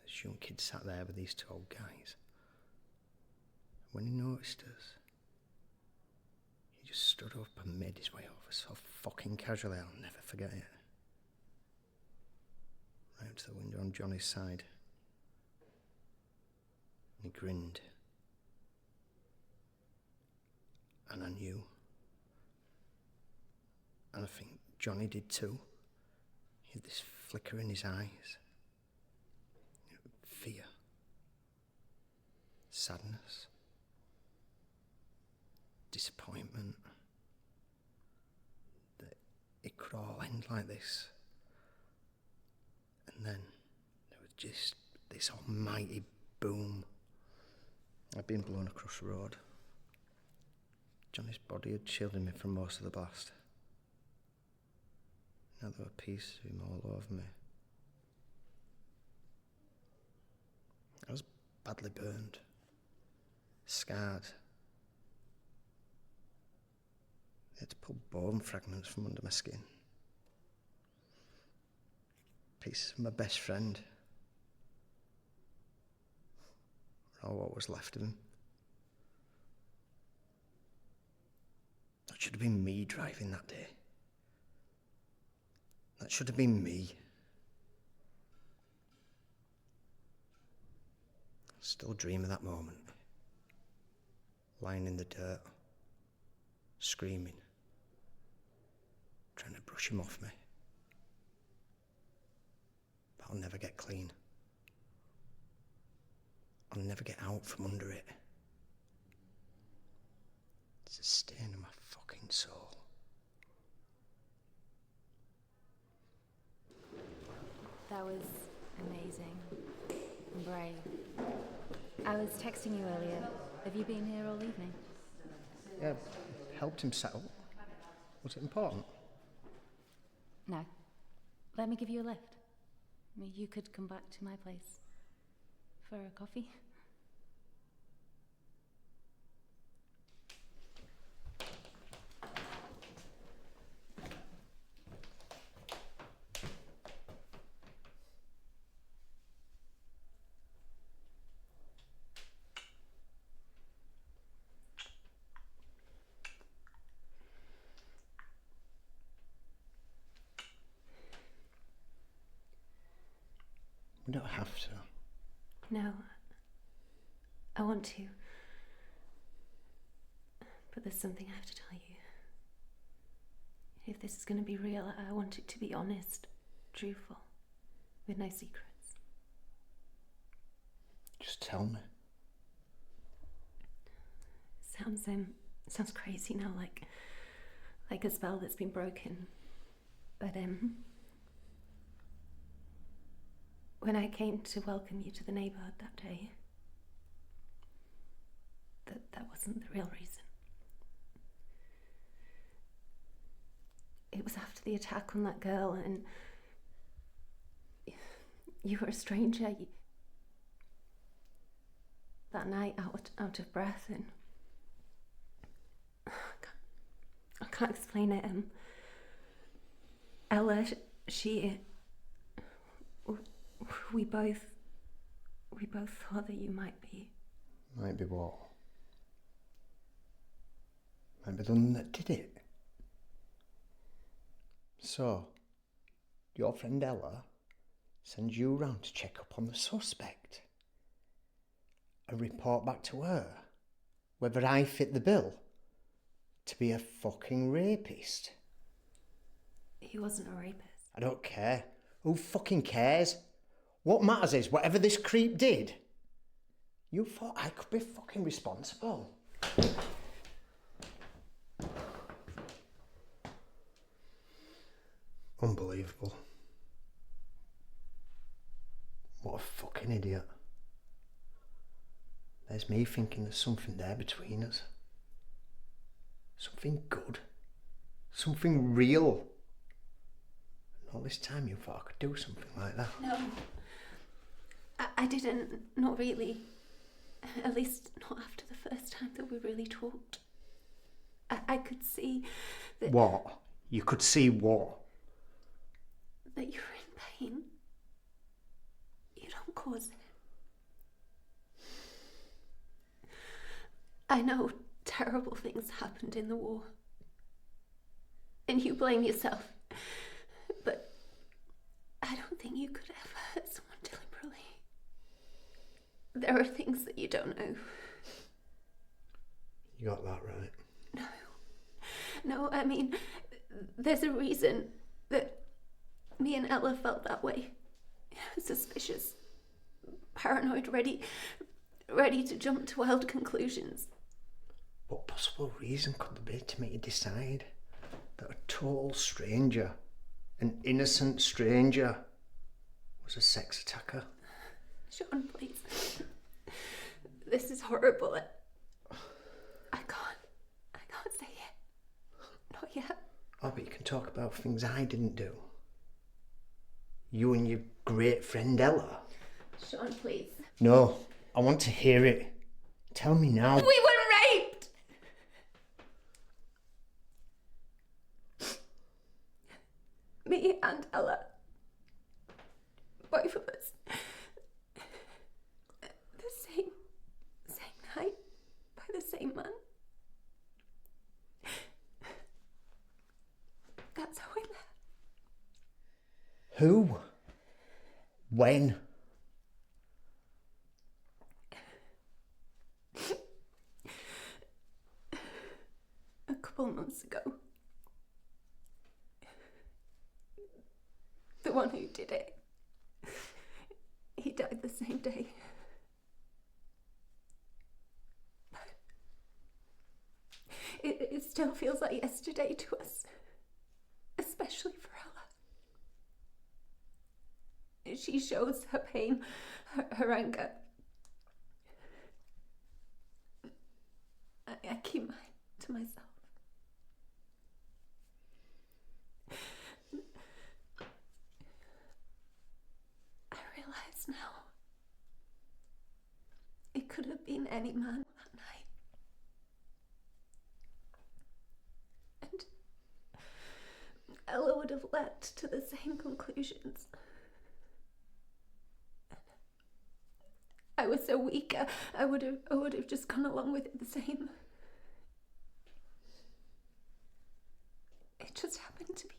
This young kid sat there with these 2 old guys. When he noticed us, he just stood up and made his way over so fucking casually, I'll never forget it. Right up to the window on Johnny's side. And he grinned. And I knew. And I think Johnny did too. He had this flicker in his eyes. Fear. Sadness. Disappointment. That it could all end like this. And then there was just this almighty boom. I'd been blown across the road. Johnny's body had shielded me from most of the blast. Now there were pieces of him all over me. I was badly burned, scarred. They had to pull bone fragments from under my skin. Pieces of my best friend. Or what was left of him. That should have been me driving that day. That should have been me. I still dream of that moment. Lying in the dirt. Screaming. Trying to brush him off me. But I'll never get clean. I'll never get out from under it. It's a stain on my fucking soul. That was amazing. And brave. I was texting you earlier. Have you been here all evening? Yeah, helped him settle. Was it important? No. Let me give you a lift. I mean, you could come back to my place for a coffee. We don't have to. No. I want to. But there's something I have to tell you. If this is going to be real, I want it to be honest, truthful, with no secrets. Just tell me. Sounds crazy now, like a spell that's been broken. But when I came to welcome you to the neighbourhood that day, that wasn't the real reason. It was after the attack on that girl, and you were a stranger. That night, out of breath, and I can't explain it. Ella, we both thought that you might be. Might be what? Might be the one that did it. So, your friend Ella sends you round to check up on the suspect. A report back to her whether I fit the bill to be a fucking rapist. He wasn't a rapist. I don't care. Who fucking cares? What matters is whatever this creep did, you thought I could be fucking responsible. Unbelievable. What a fucking idiot. There's me thinking there's something there between us. Something good. Something real. And all this time you thought I could do something like that. No. I didn't. Not really. At least not after the first time that we really talked. I could see that... What? You could see what? That you're in pain. You don't cause it. I know terrible things happened in the war. And you blame yourself. But I don't think you could ever hurt someone deliberately. There are things that you don't know. You got that right. No, I mean, there's a reason that me and Ella felt that way. Suspicious, paranoid, ready to jump to wild conclusions. What possible reason could there be to make you decide that a total stranger, an innocent stranger, was a sex attacker? Sean, please. This is horrible. I can't say it. Not yet. Oh, but you can talk about things I didn't do. You and your great friend Ella? Sean, please. No, I want to hear it. Tell me now. We were raped! Me and Ella. Both of us. The same night. By the same man. That's how we met. Who? When? A couple of months ago. The one who did it. He died the same day. It still feels like yesterday to us. Especially for Ella. She shows her pain, her anger. I keep mine to myself. I realise now. It could have been any man that night. And Ella would have led to the same conclusions. I was so weak, I would have just gone along with it the same. It just happened to be you.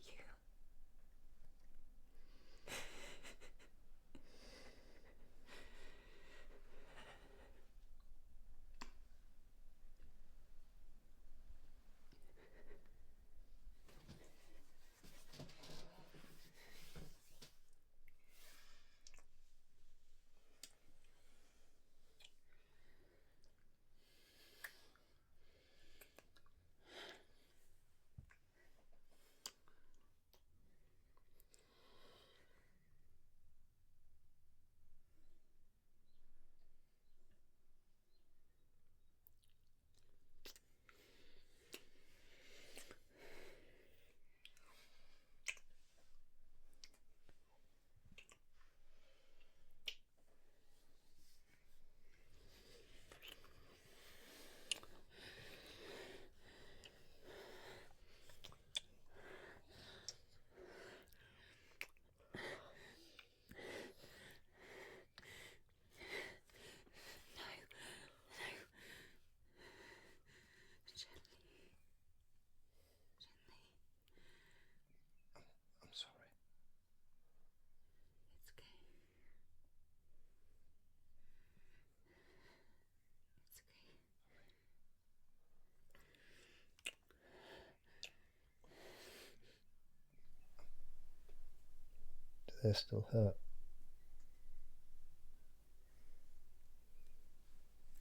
They still hurt.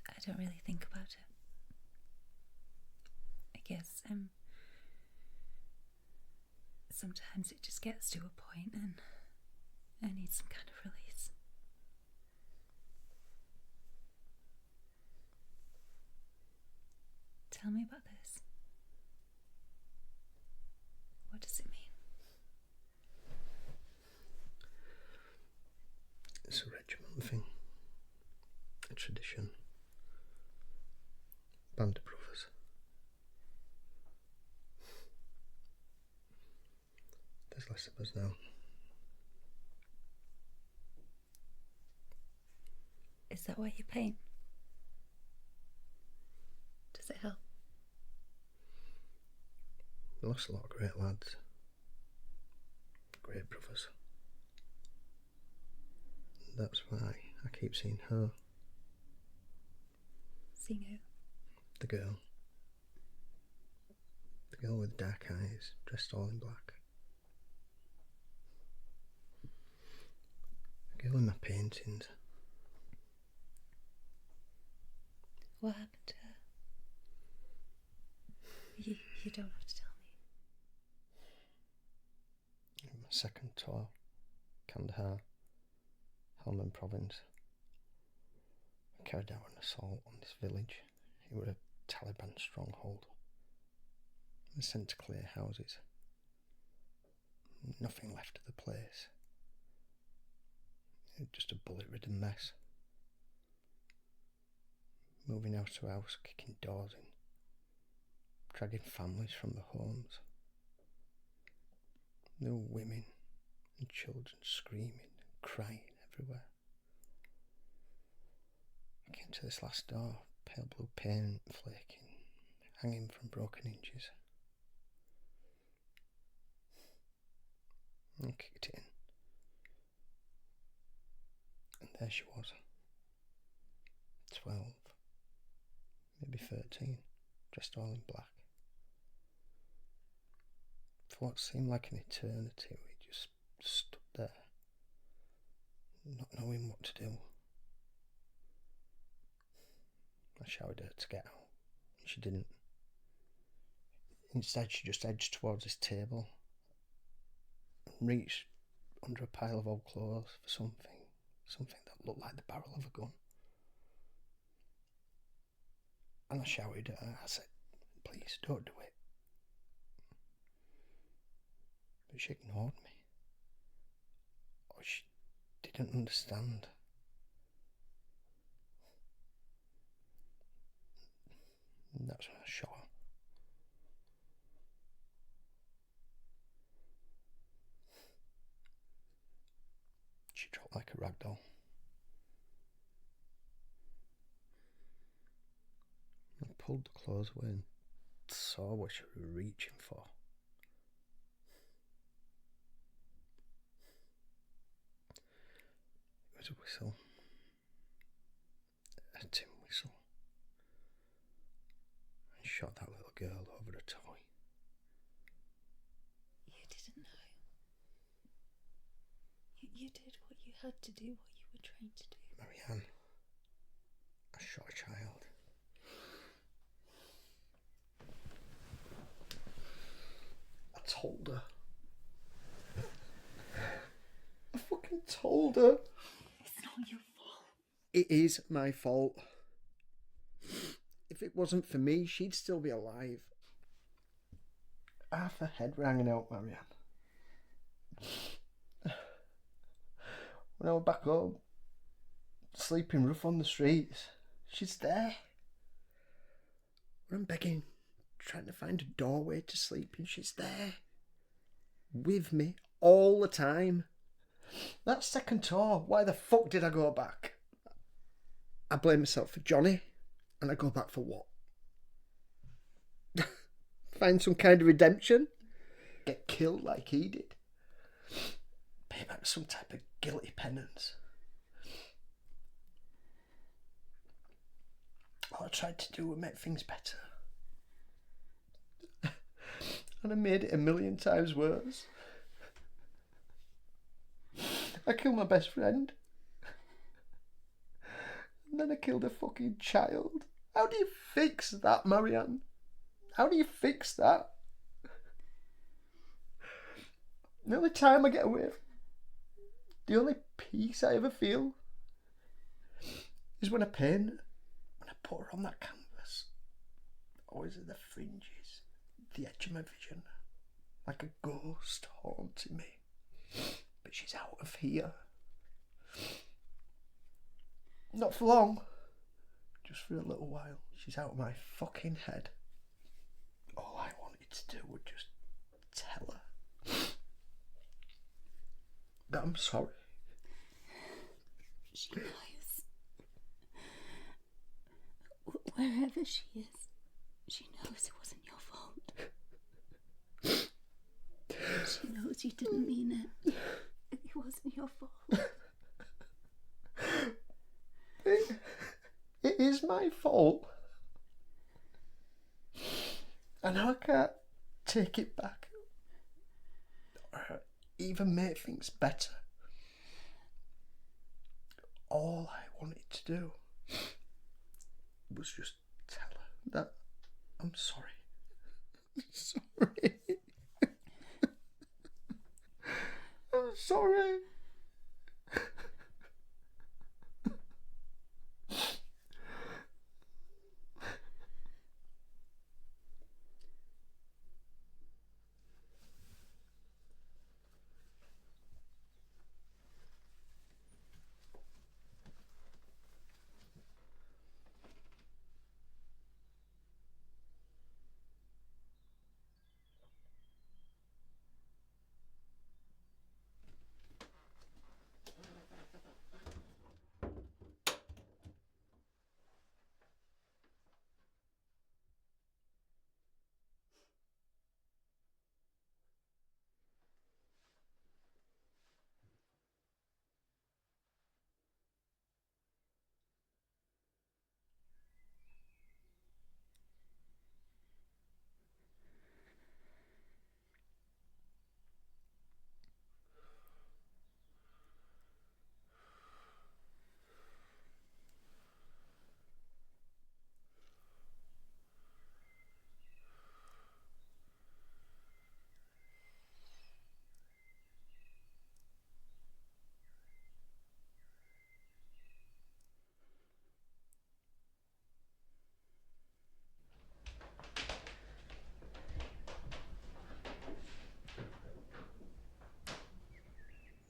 I don't really think about it. I guess sometimes it just gets to a point and I need some kind of release. Tell me about this. What does it mean? It's a regiment thing. A tradition. Band of brothers. There's less of us now. Is that why you paint? Does it help? We lost a lot of great lads. Great brothers. That's why I keep seeing her. Seeing who? The girl. The girl with dark eyes, dressed all in black. The girl in my paintings. What happened to her? You don't have to tell me. My second tour, Kandahar, Helmand province. I carried out an assault on this village. It was a Taliban stronghold. I was sent to clear houses. Nothing left of the place. Just a bullet-ridden mess. Moving house to house, kicking doors in, dragging families from the homes. There were women and children screaming and crying everywhere. I came to this last door, pale blue paint flaking, hanging from broken hinges. And kicked it in. And there she was. 12, maybe 13, dressed all in black. For what seemed like an eternity, we just stood there, not knowing what to do. I shouted at her to get out, and she didn't. Instead, she just edged towards this table and reached under a pile of old clothes for something that looked like the barrel of a gun. And I shouted at her, I said, please don't do it. But she ignored me. Or she didn't understand. And that's when I shot her. She dropped like a rag doll. I pulled the clothes away and saw what she was reaching for. It was a whistle. A tin whistle. And shot that little girl over a toy. You didn't know. You did what you had to do, what you were trained to do. Marianne, I shot a child. I told her. I fucking told her. It's not your fault. It is my fault. If it wasn't for me, she'd still be alive. Half her head were hanging out, Marianne. When I was back home, sleeping rough on the streets, she's there. When I'm begging, trying to find a doorway to sleep in, she's there. With me, all the time. That second tour, why the fuck did I go back? I blame myself for Johnny, and I go back for what? Find some kind of redemption? Get killed like he did? Pay back some type of guilty penance? All I tried to do was make things better. And I made it 1,000,000 times worse. I killed my best friend. And then I killed a fucking child. How do you fix that, Marianne? How do you fix that? The only time I get away, the only peace I ever feel is when I paint, when I put her on that canvas. Always at the fringes, the edge of my vision, like a ghost haunting me. But she's out of here. Not for long. Just for a little while. She's out of my fucking head. All I wanted to do was just tell her that I'm sorry. She knows. Wherever she is, she knows it wasn't your fault. She knows you didn't mean it. It wasn't your fault. It is my fault. I know I can't take it back or even make things better. All I wanted to do was just tell her that I'm sorry. Sorry. I'm sorry.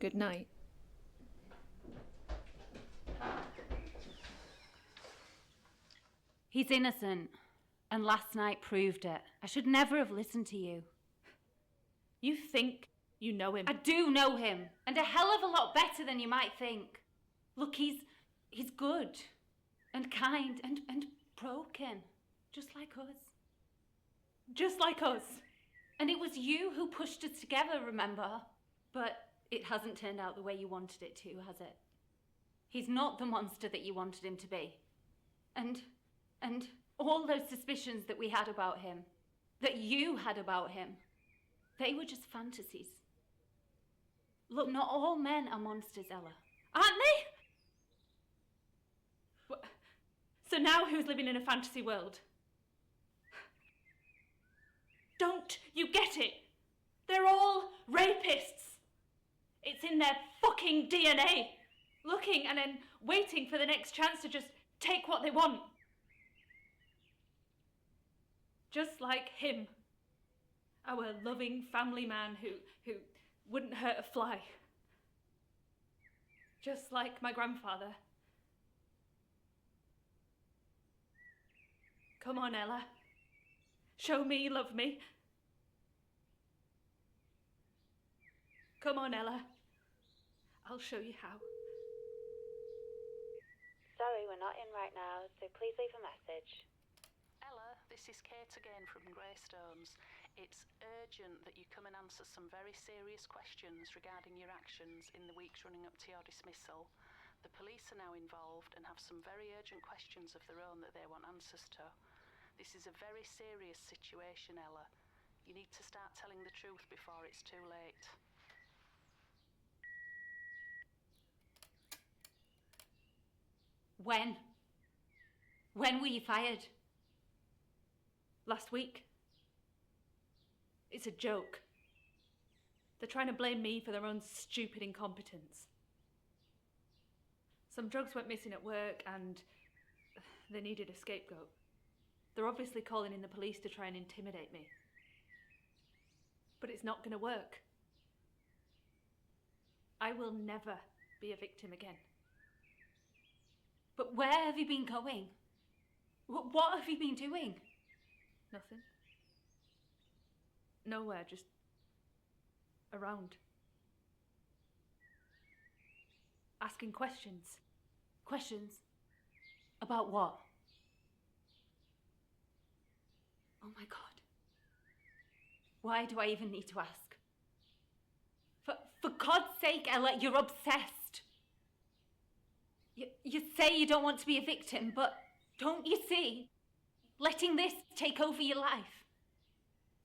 Good night. He's innocent, and last night proved it. I should never have listened to you. You think you know him? I do know him, and a hell of a lot better than you might think. Look, he's good, and kind, and broken, just like us. Just like us. And it was you who pushed us together, remember? But it hasn't turned out the way you wanted it to, has it? He's not the monster that you wanted him to be. And all those suspicions that we had about him, that you had about him, they were just fantasies. Look, not all men are monsters, Ella. Aren't they? So now who's living in a fantasy world? Don't you get it? They're all rapists. It's in their fucking DNA. Looking and then waiting for the next chance to just take what they want. Just like him. Our loving family man who wouldn't hurt a fly. Just like my grandfather. Come on, Ella. Show me you love me. Come on, Ella. I'll show you how. Sorry, we're not in right now, so please leave a message. Ella, this is Kate again from Greystones. It's urgent that you come and answer some very serious questions regarding your actions in the weeks running up to your dismissal. The police are now involved and have some very urgent questions of their own that they want answers to. This is a very serious situation, Ella. You need to start telling the truth before it's too late. When? When were you fired? Last week. It's a joke. They're trying to blame me for their own stupid incompetence. Some drugs went missing at work and they needed a scapegoat. They're obviously calling in the police to try and intimidate me. But it's not going to work. I will never be a victim again. But where have you been going? What have you been doing? Nothing. Nowhere, just around. Asking questions. Questions? About what? Oh my God. Why do I even need to ask? For God's sake, Ella, you're obsessed. You say you don't want to be a victim, but don't you see? Letting this take over your life.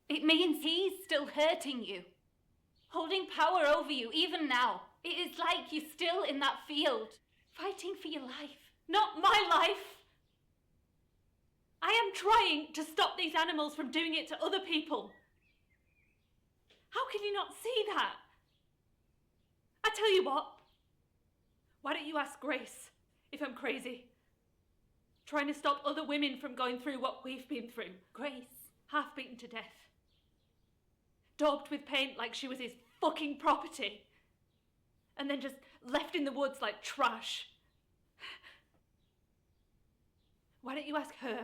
It means he's still hurting you. Holding power over you, even now. It is like you're still in that field, fighting for your life. Not my life! I am trying to stop these animals from doing it to other people. How can you not see that? I tell you what. Why don't you ask Grace if I'm crazy? Trying to stop other women from going through what we've been through. Grace, half beaten to death. Daubed with paint like she was his fucking property. And then just left in the woods like trash. Why don't you ask her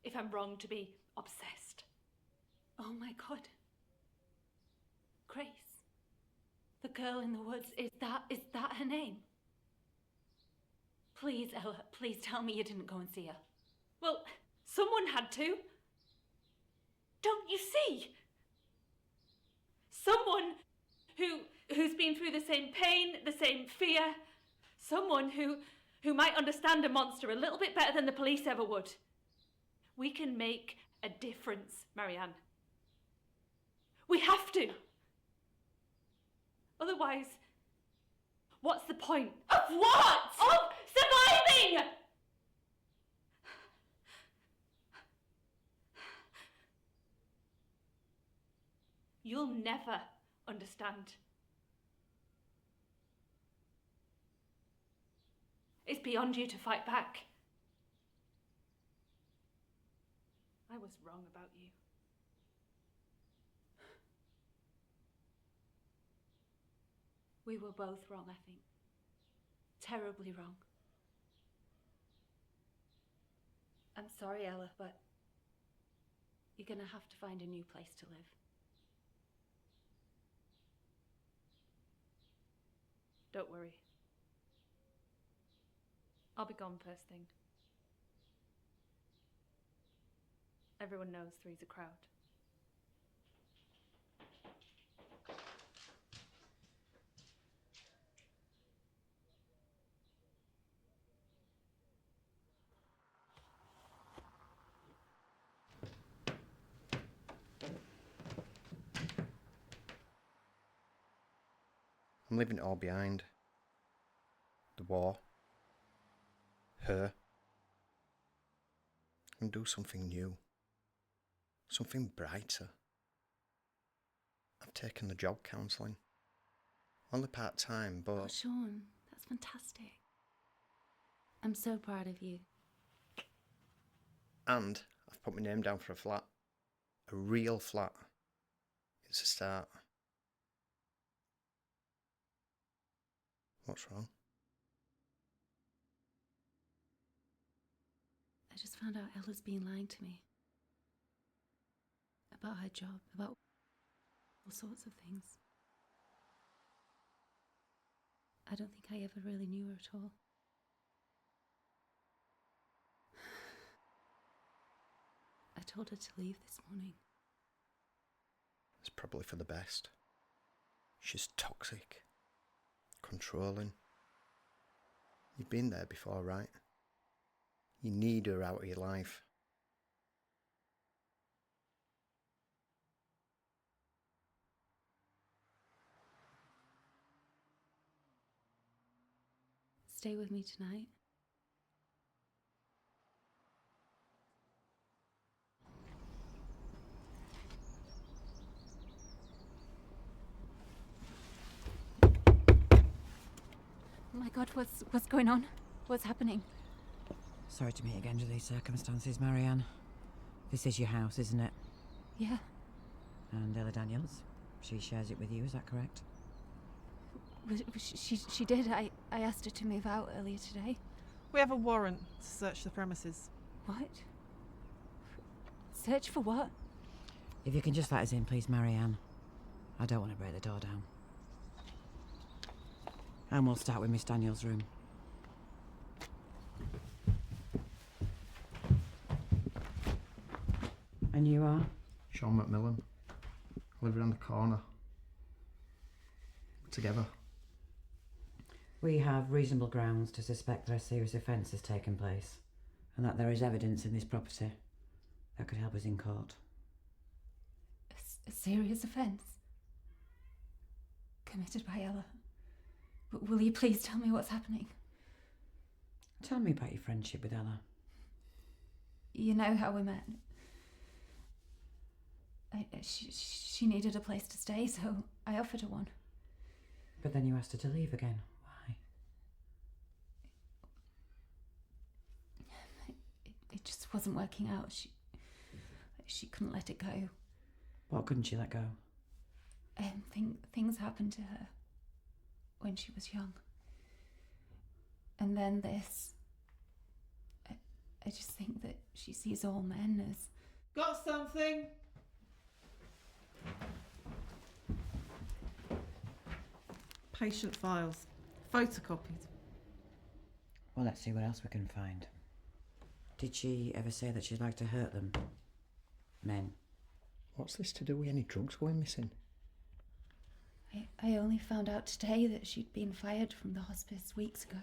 if I'm wrong to be obsessed? Oh my God. Grace. The girl in the woods, is that her name? Please, Ella, please tell me you didn't go and see her. Well, someone had to. Don't you see? Someone who's been through the same pain, the same fear. Someone who might understand a monster a little bit better than the police ever would. We can make a difference, Marianne. We have to. Otherwise, what's the point? Of what? Of surviving! You'll never understand. It's beyond you to fight back. I was wrong about you. We were both wrong, I think. Terribly wrong. I'm sorry, Ella, but you're gonna have to find a new place to live. Don't worry. I'll be gone first thing. Everyone knows three's a crowd. I'm leaving it all behind. The war. Her. And do something new. Something brighter. I've taken the job counselling. Only part-time, but... Oh, Sean, that's fantastic. I'm so proud of you. And I've put my name down for a flat. A real flat. It's a start. What's wrong? I just found out Ella's been lying to me. About her job, about all sorts of things. I don't think I ever really knew her at all. I told her to leave this morning. It's probably for the best. She's toxic. Controlling. You've been there before, right? You need her out of your life. Stay with me tonight. Oh my God, what's going on? What's happening? Sorry to meet again under these circumstances, Marianne. This is your house, isn't it? Yeah. And Ella Daniels? She shares it with you, is that correct? She did. I asked her to move out earlier today. We have a warrant to search the premises. What? Search for what? If you can just let us in, please, Marianne. I don't want to break the door down. And we'll start with Miss Daniels' room. And you are? Sean McMillan. I live around the corner. We're together. We have reasonable grounds to suspect that a serious offence has taken place, and that there is evidence in this property that could help us in court. A serious offence? Committed by Ella? Will you please tell me what's happening? Tell me about your friendship with Ella. You know how we met. She needed a place to stay, so I offered her one. But then you asked her to leave again. Why? It just wasn't working out. She couldn't let it go. What couldn't she let go? Things happened to her when she was young. And then this. I just think that she sees all men as... Got something? Patient files. Photocopied. Well, let's see what else we can find. Did she ever say that she'd like to hurt them? Men. What's this to do with any drugs going missing? I only found out today that she'd been fired from the hospice weeks ago.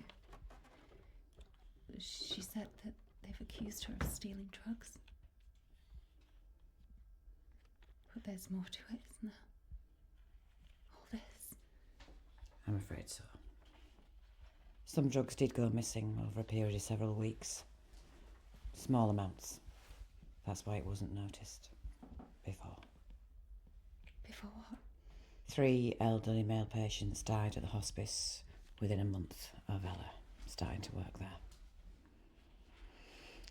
She said that they've accused her of stealing drugs. But there's more to it, isn't there? All this. I'm afraid so. Some drugs did go missing over a period of several weeks. Small amounts. That's why it wasn't noticed before. Before what? 3 elderly male patients died at the hospice within a month of Ella starting to work there.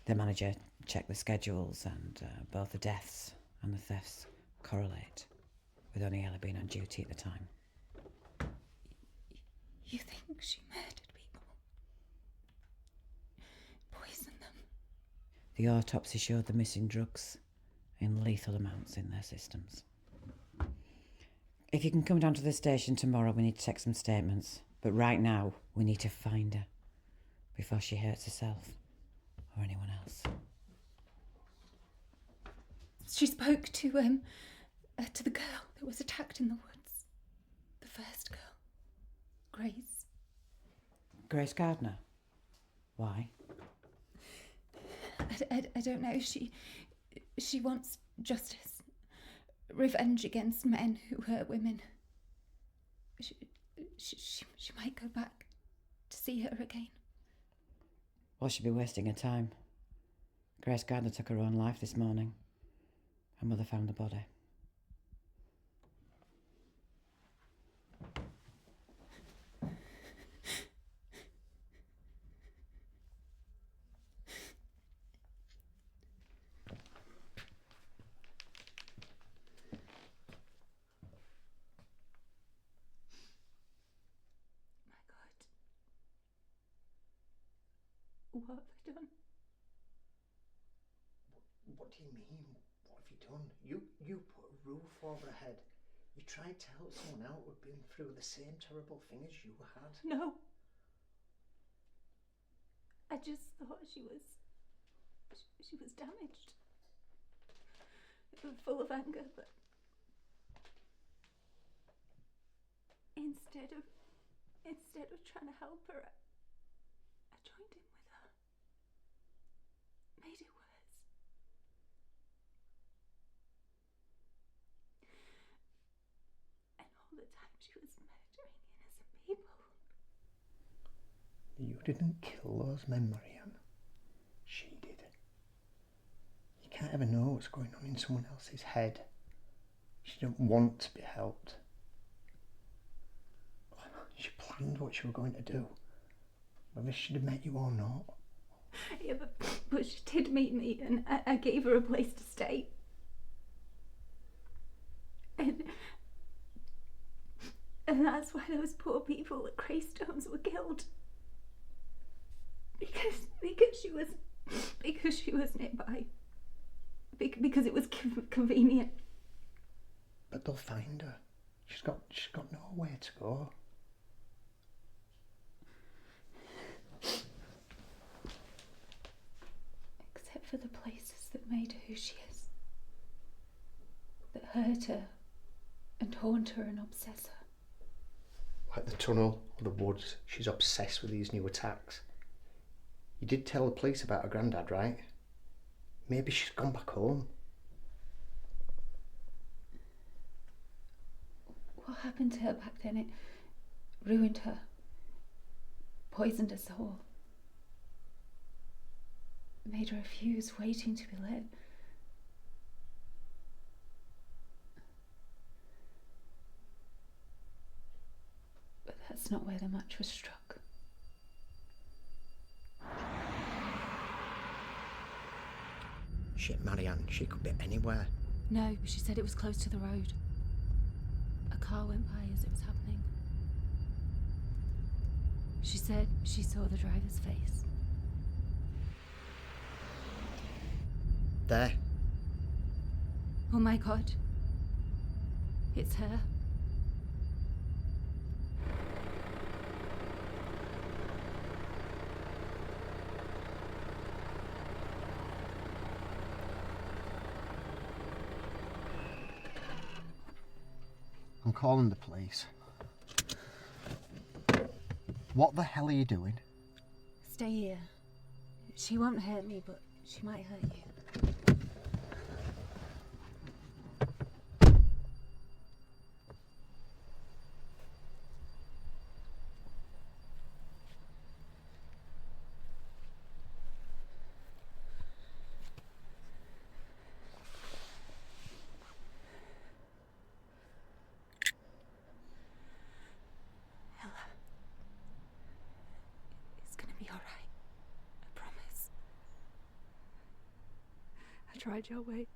The manager checked the schedules, and both the deaths and the thefts correlate, with only Ella being on duty at the time. you think she murdered people? Poisoned them? The autopsy showed the missing drugs in lethal amounts in their systems. If you can come down to the station tomorrow, we need to take some statements. But right now, we need to find her before she hurts herself or anyone else. She spoke to the girl that was attacked in the woods. The first girl. Grace. Grace Gardner? Why? I don't know. She wants justice. Revenge against men who hurt women. She might go back to see her again. Well, she'd be wasting her time. Grace Gardner took her own life this morning. Her mother found the body. What have I done? What do you mean? What have you done? You put a roof over her head. You tried to help someone out who'd been through the same terrible thing as you had. No. I just thought she was damaged. Full of anger, but instead of trying to help her, I joined in with her. Made it worse. And all the time she was murdering innocent people. You didn't kill those men, Marianne. She did. You can't ever know what's going on in someone else's head. She didn't want to be helped. She planned what she was going to do, whether she'd have met you or not. Yeah, but she did meet me, and I gave her a place to stay. And that's why those poor people at Greystones were killed. Because she was nearby. Because it was convenient. But they'll find her. She's got nowhere to go. Except for the places that made her who she is. That hurt her and haunt her and obsess her. Like the tunnel or the woods, she's obsessed with these new attacks. You did tell the police about her granddad, right? Maybe she's gone back home. What happened to her back then? It ruined her. Poisoned her soul. Made her a fuse waiting to be lit. But that's not where the match was struck. Shit, Marianne, she could be anywhere. No, but she said it was close to the road. A car went by as it was happening. She said she saw the driver's face. There. Oh my God. It's her. I'm calling the police. What the hell are you doing? Stay here. She won't hurt me, but she might hurt you. It's gonna be all right. I promise. I tried your way.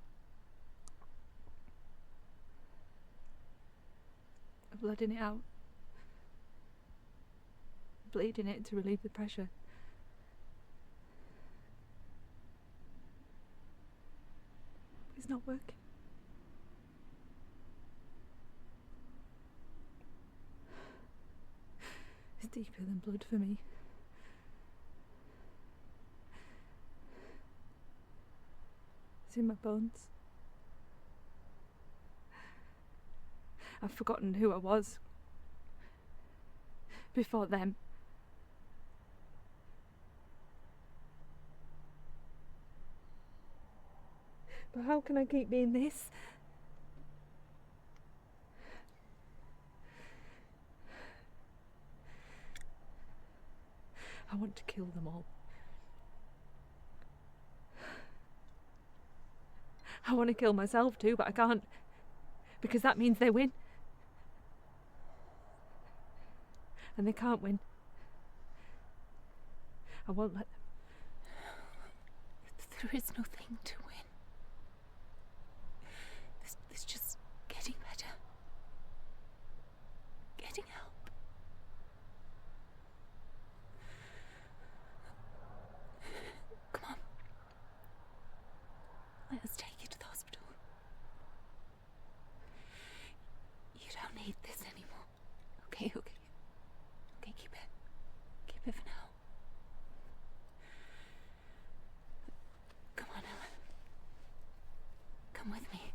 Of letting it out. bleeding it to relieve the pressure. It's not working. It's deeper than blood for me. It's in my bones. I've forgotten who I was before them. But how can I keep being this? I want to kill them all. I want to kill myself too, but I can't, because that means they win. And they can't win. I won't let them. There is nothing to win. There's just getting better. Getting help. Come on. Let us take you to the hospital. You don't need this anymore. Okay. Okay, keep it. Keep it for now. Come on, Ella. Come with me.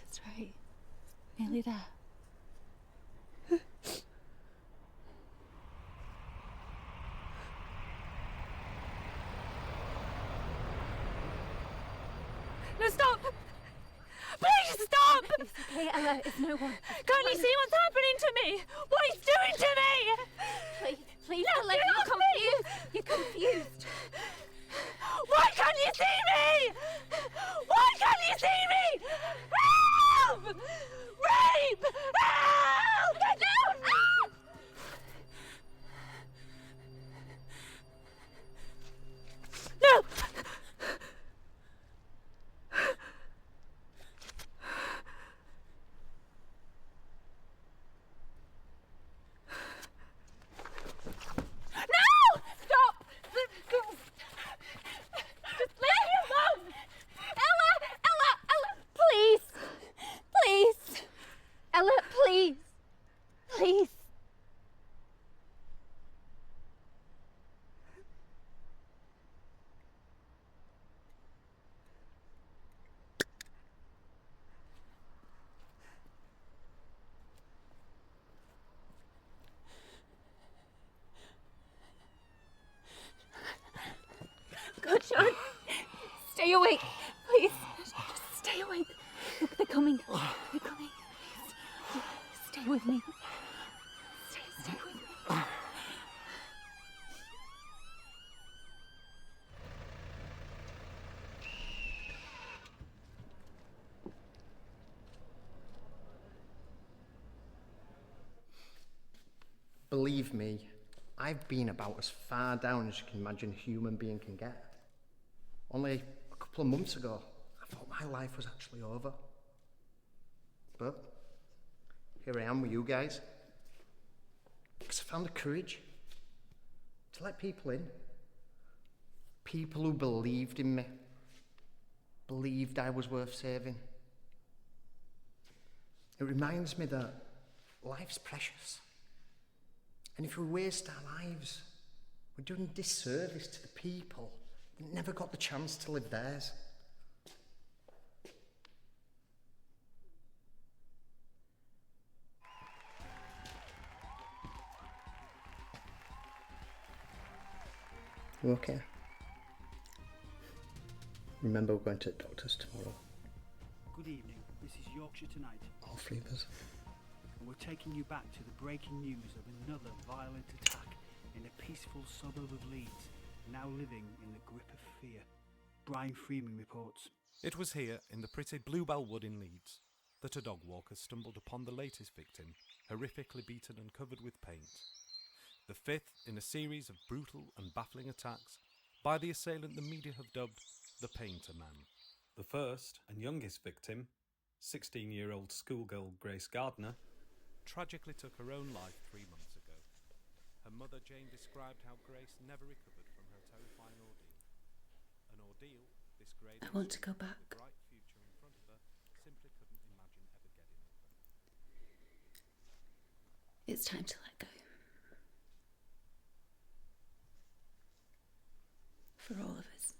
That's right. Nearly there. No, stop! Please stop! It's okay, Ella. It's no one. Can't you see what's happening to me? What he's doing to me? Please, No, Ella, get you're off confused. me! You're confused. Why can't you see me? Why can't you see me? Help! Rape! Help! Get down! No! No! Stop! Just leave me alone! Ella, please. Please. Ella, please. Please. Good, Sean. Stay awake, please. Just stay awake. Look, they're coming. They're coming. Please. Stay with me. Stay with me. Believe me, I've been about as far down as you can imagine a human being can get. Only a couple of months ago, I thought my life was actually over. But here I am with you guys. Because I found the courage to let people in. People who believed in me. Believed I was worth saving. It reminds me that life's precious. And if we waste our lives, we're doing a disservice to the people that never got the chance to live theirs. You okay? Remember, we're going to the doctor's tomorrow. Good evening. This is Yorkshire Tonight. All three of us. And we're taking you back to the breaking news of another violent attack in a peaceful suburb of Leeds, now living in the grip of fear. Brian Freeman reports. It was here, in the pretty Bluebell Wood in Leeds, that a dog walker stumbled upon the latest victim, horrifically beaten and covered with paint. The fifth in a series of brutal and baffling attacks by the assailant the media have dubbed the Painter Man. The first and youngest victim, 16-year-old schoolgirl Grace Gardner, tragically took her own life 3 months ago. Her mother Jane described how Grace never recovered from her terrifying ordeal. An ordeal this grade I want to go back. the bright future in front of her simply couldn't imagine ever getting over. It's time to let go. For all of us.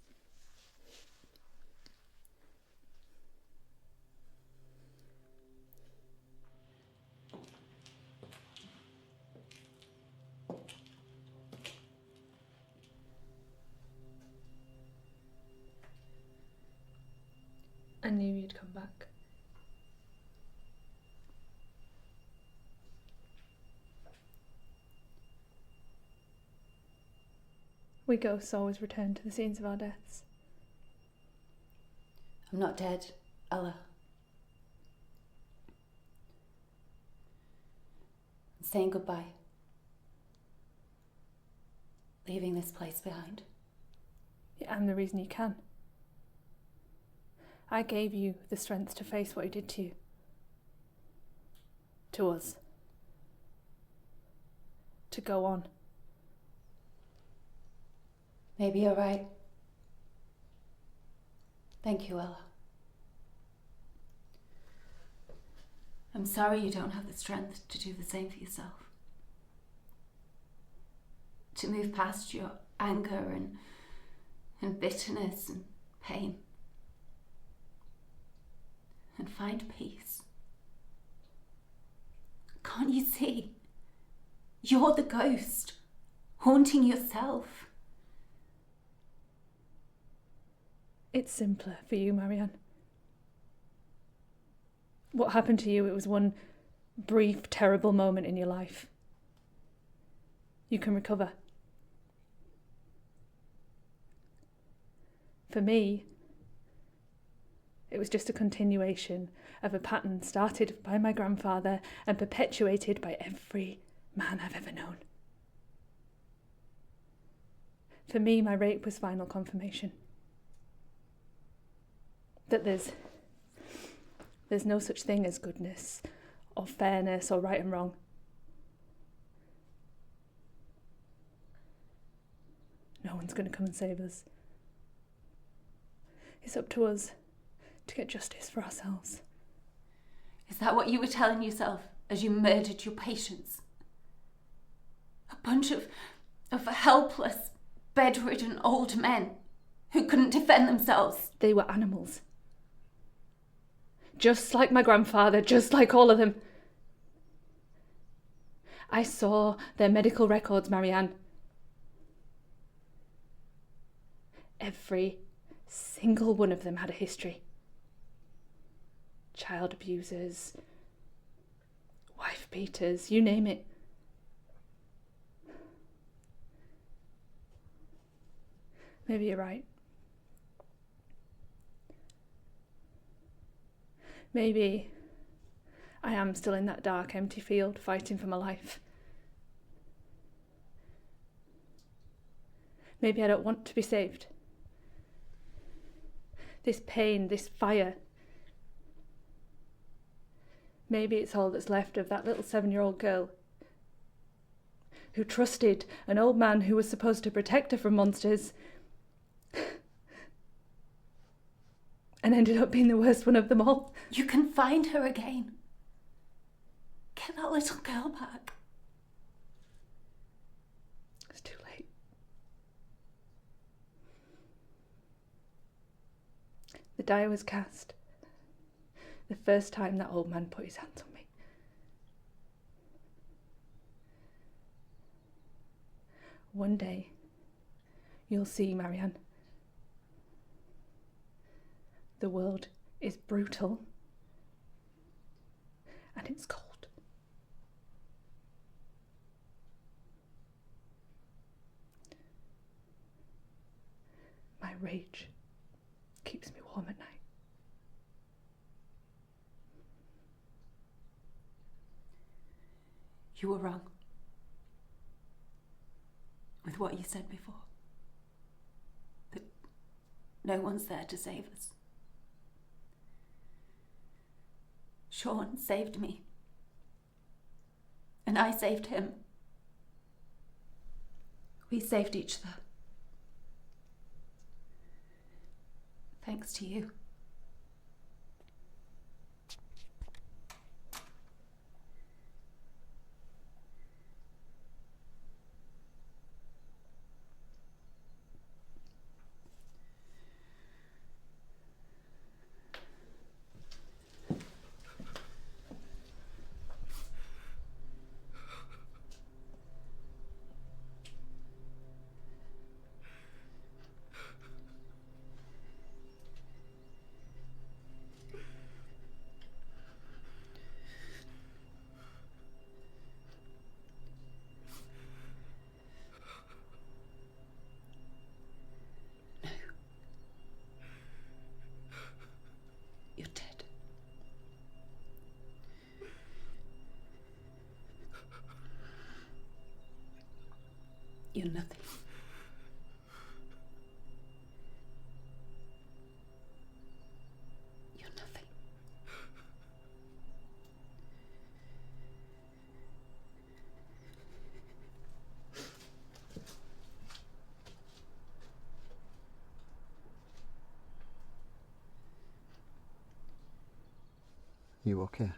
I knew you'd come back. We ghosts always return to the scenes of our deaths. I'm not dead, Ella. I'm saying goodbye. Leaving this place behind. Yeah, I'm the reason you can. I gave you the strength to face what he did to you. To us. To go on. Maybe you're right. Thank you, Ella. I'm sorry you don't have the strength to do the same for yourself. To move past your anger and bitterness and pain. And find peace. Can't you see? You're the ghost, haunting yourself. It's simpler for you, Marianne. What happened to you, it was one brief, terrible moment in your life. You can recover. For me, it was just a continuation of a pattern started by my grandfather and perpetuated by every man I've ever known. For me, my rape was final confirmation. That there's no such thing as goodness or fairness or right and wrong. No one's going to come and save us. It's up to us to get justice for ourselves. Is that what you were telling yourself as you murdered your patients? A bunch of helpless, bedridden old men who couldn't defend themselves. They were animals. Just like my grandfather, just like all of them. I saw their medical records, Marianne. Every single one of them had a history. Child abusers, wife beaters, you name it. Maybe you're right. Maybe I am still in that dark, empty field, fighting for my life. Maybe I don't want to be saved. This pain, this fire. Maybe it's all that's left of that little 7-year-old girl who trusted an old man who was supposed to protect her from monsters and ended up being the worst one of them all. You can find her again. Get that little girl back. It's too late. The die was cast the first time that old man put his hands on me. One day, you'll see, Marianne. The world is brutal and it's cold. My rage keeps me warm at night. You were wrong with what you said before. No one's there to save us. Sean saved me. And I saved him. We saved each other. Thanks to you. You're dead. You're nothing. You're nothing. You okay?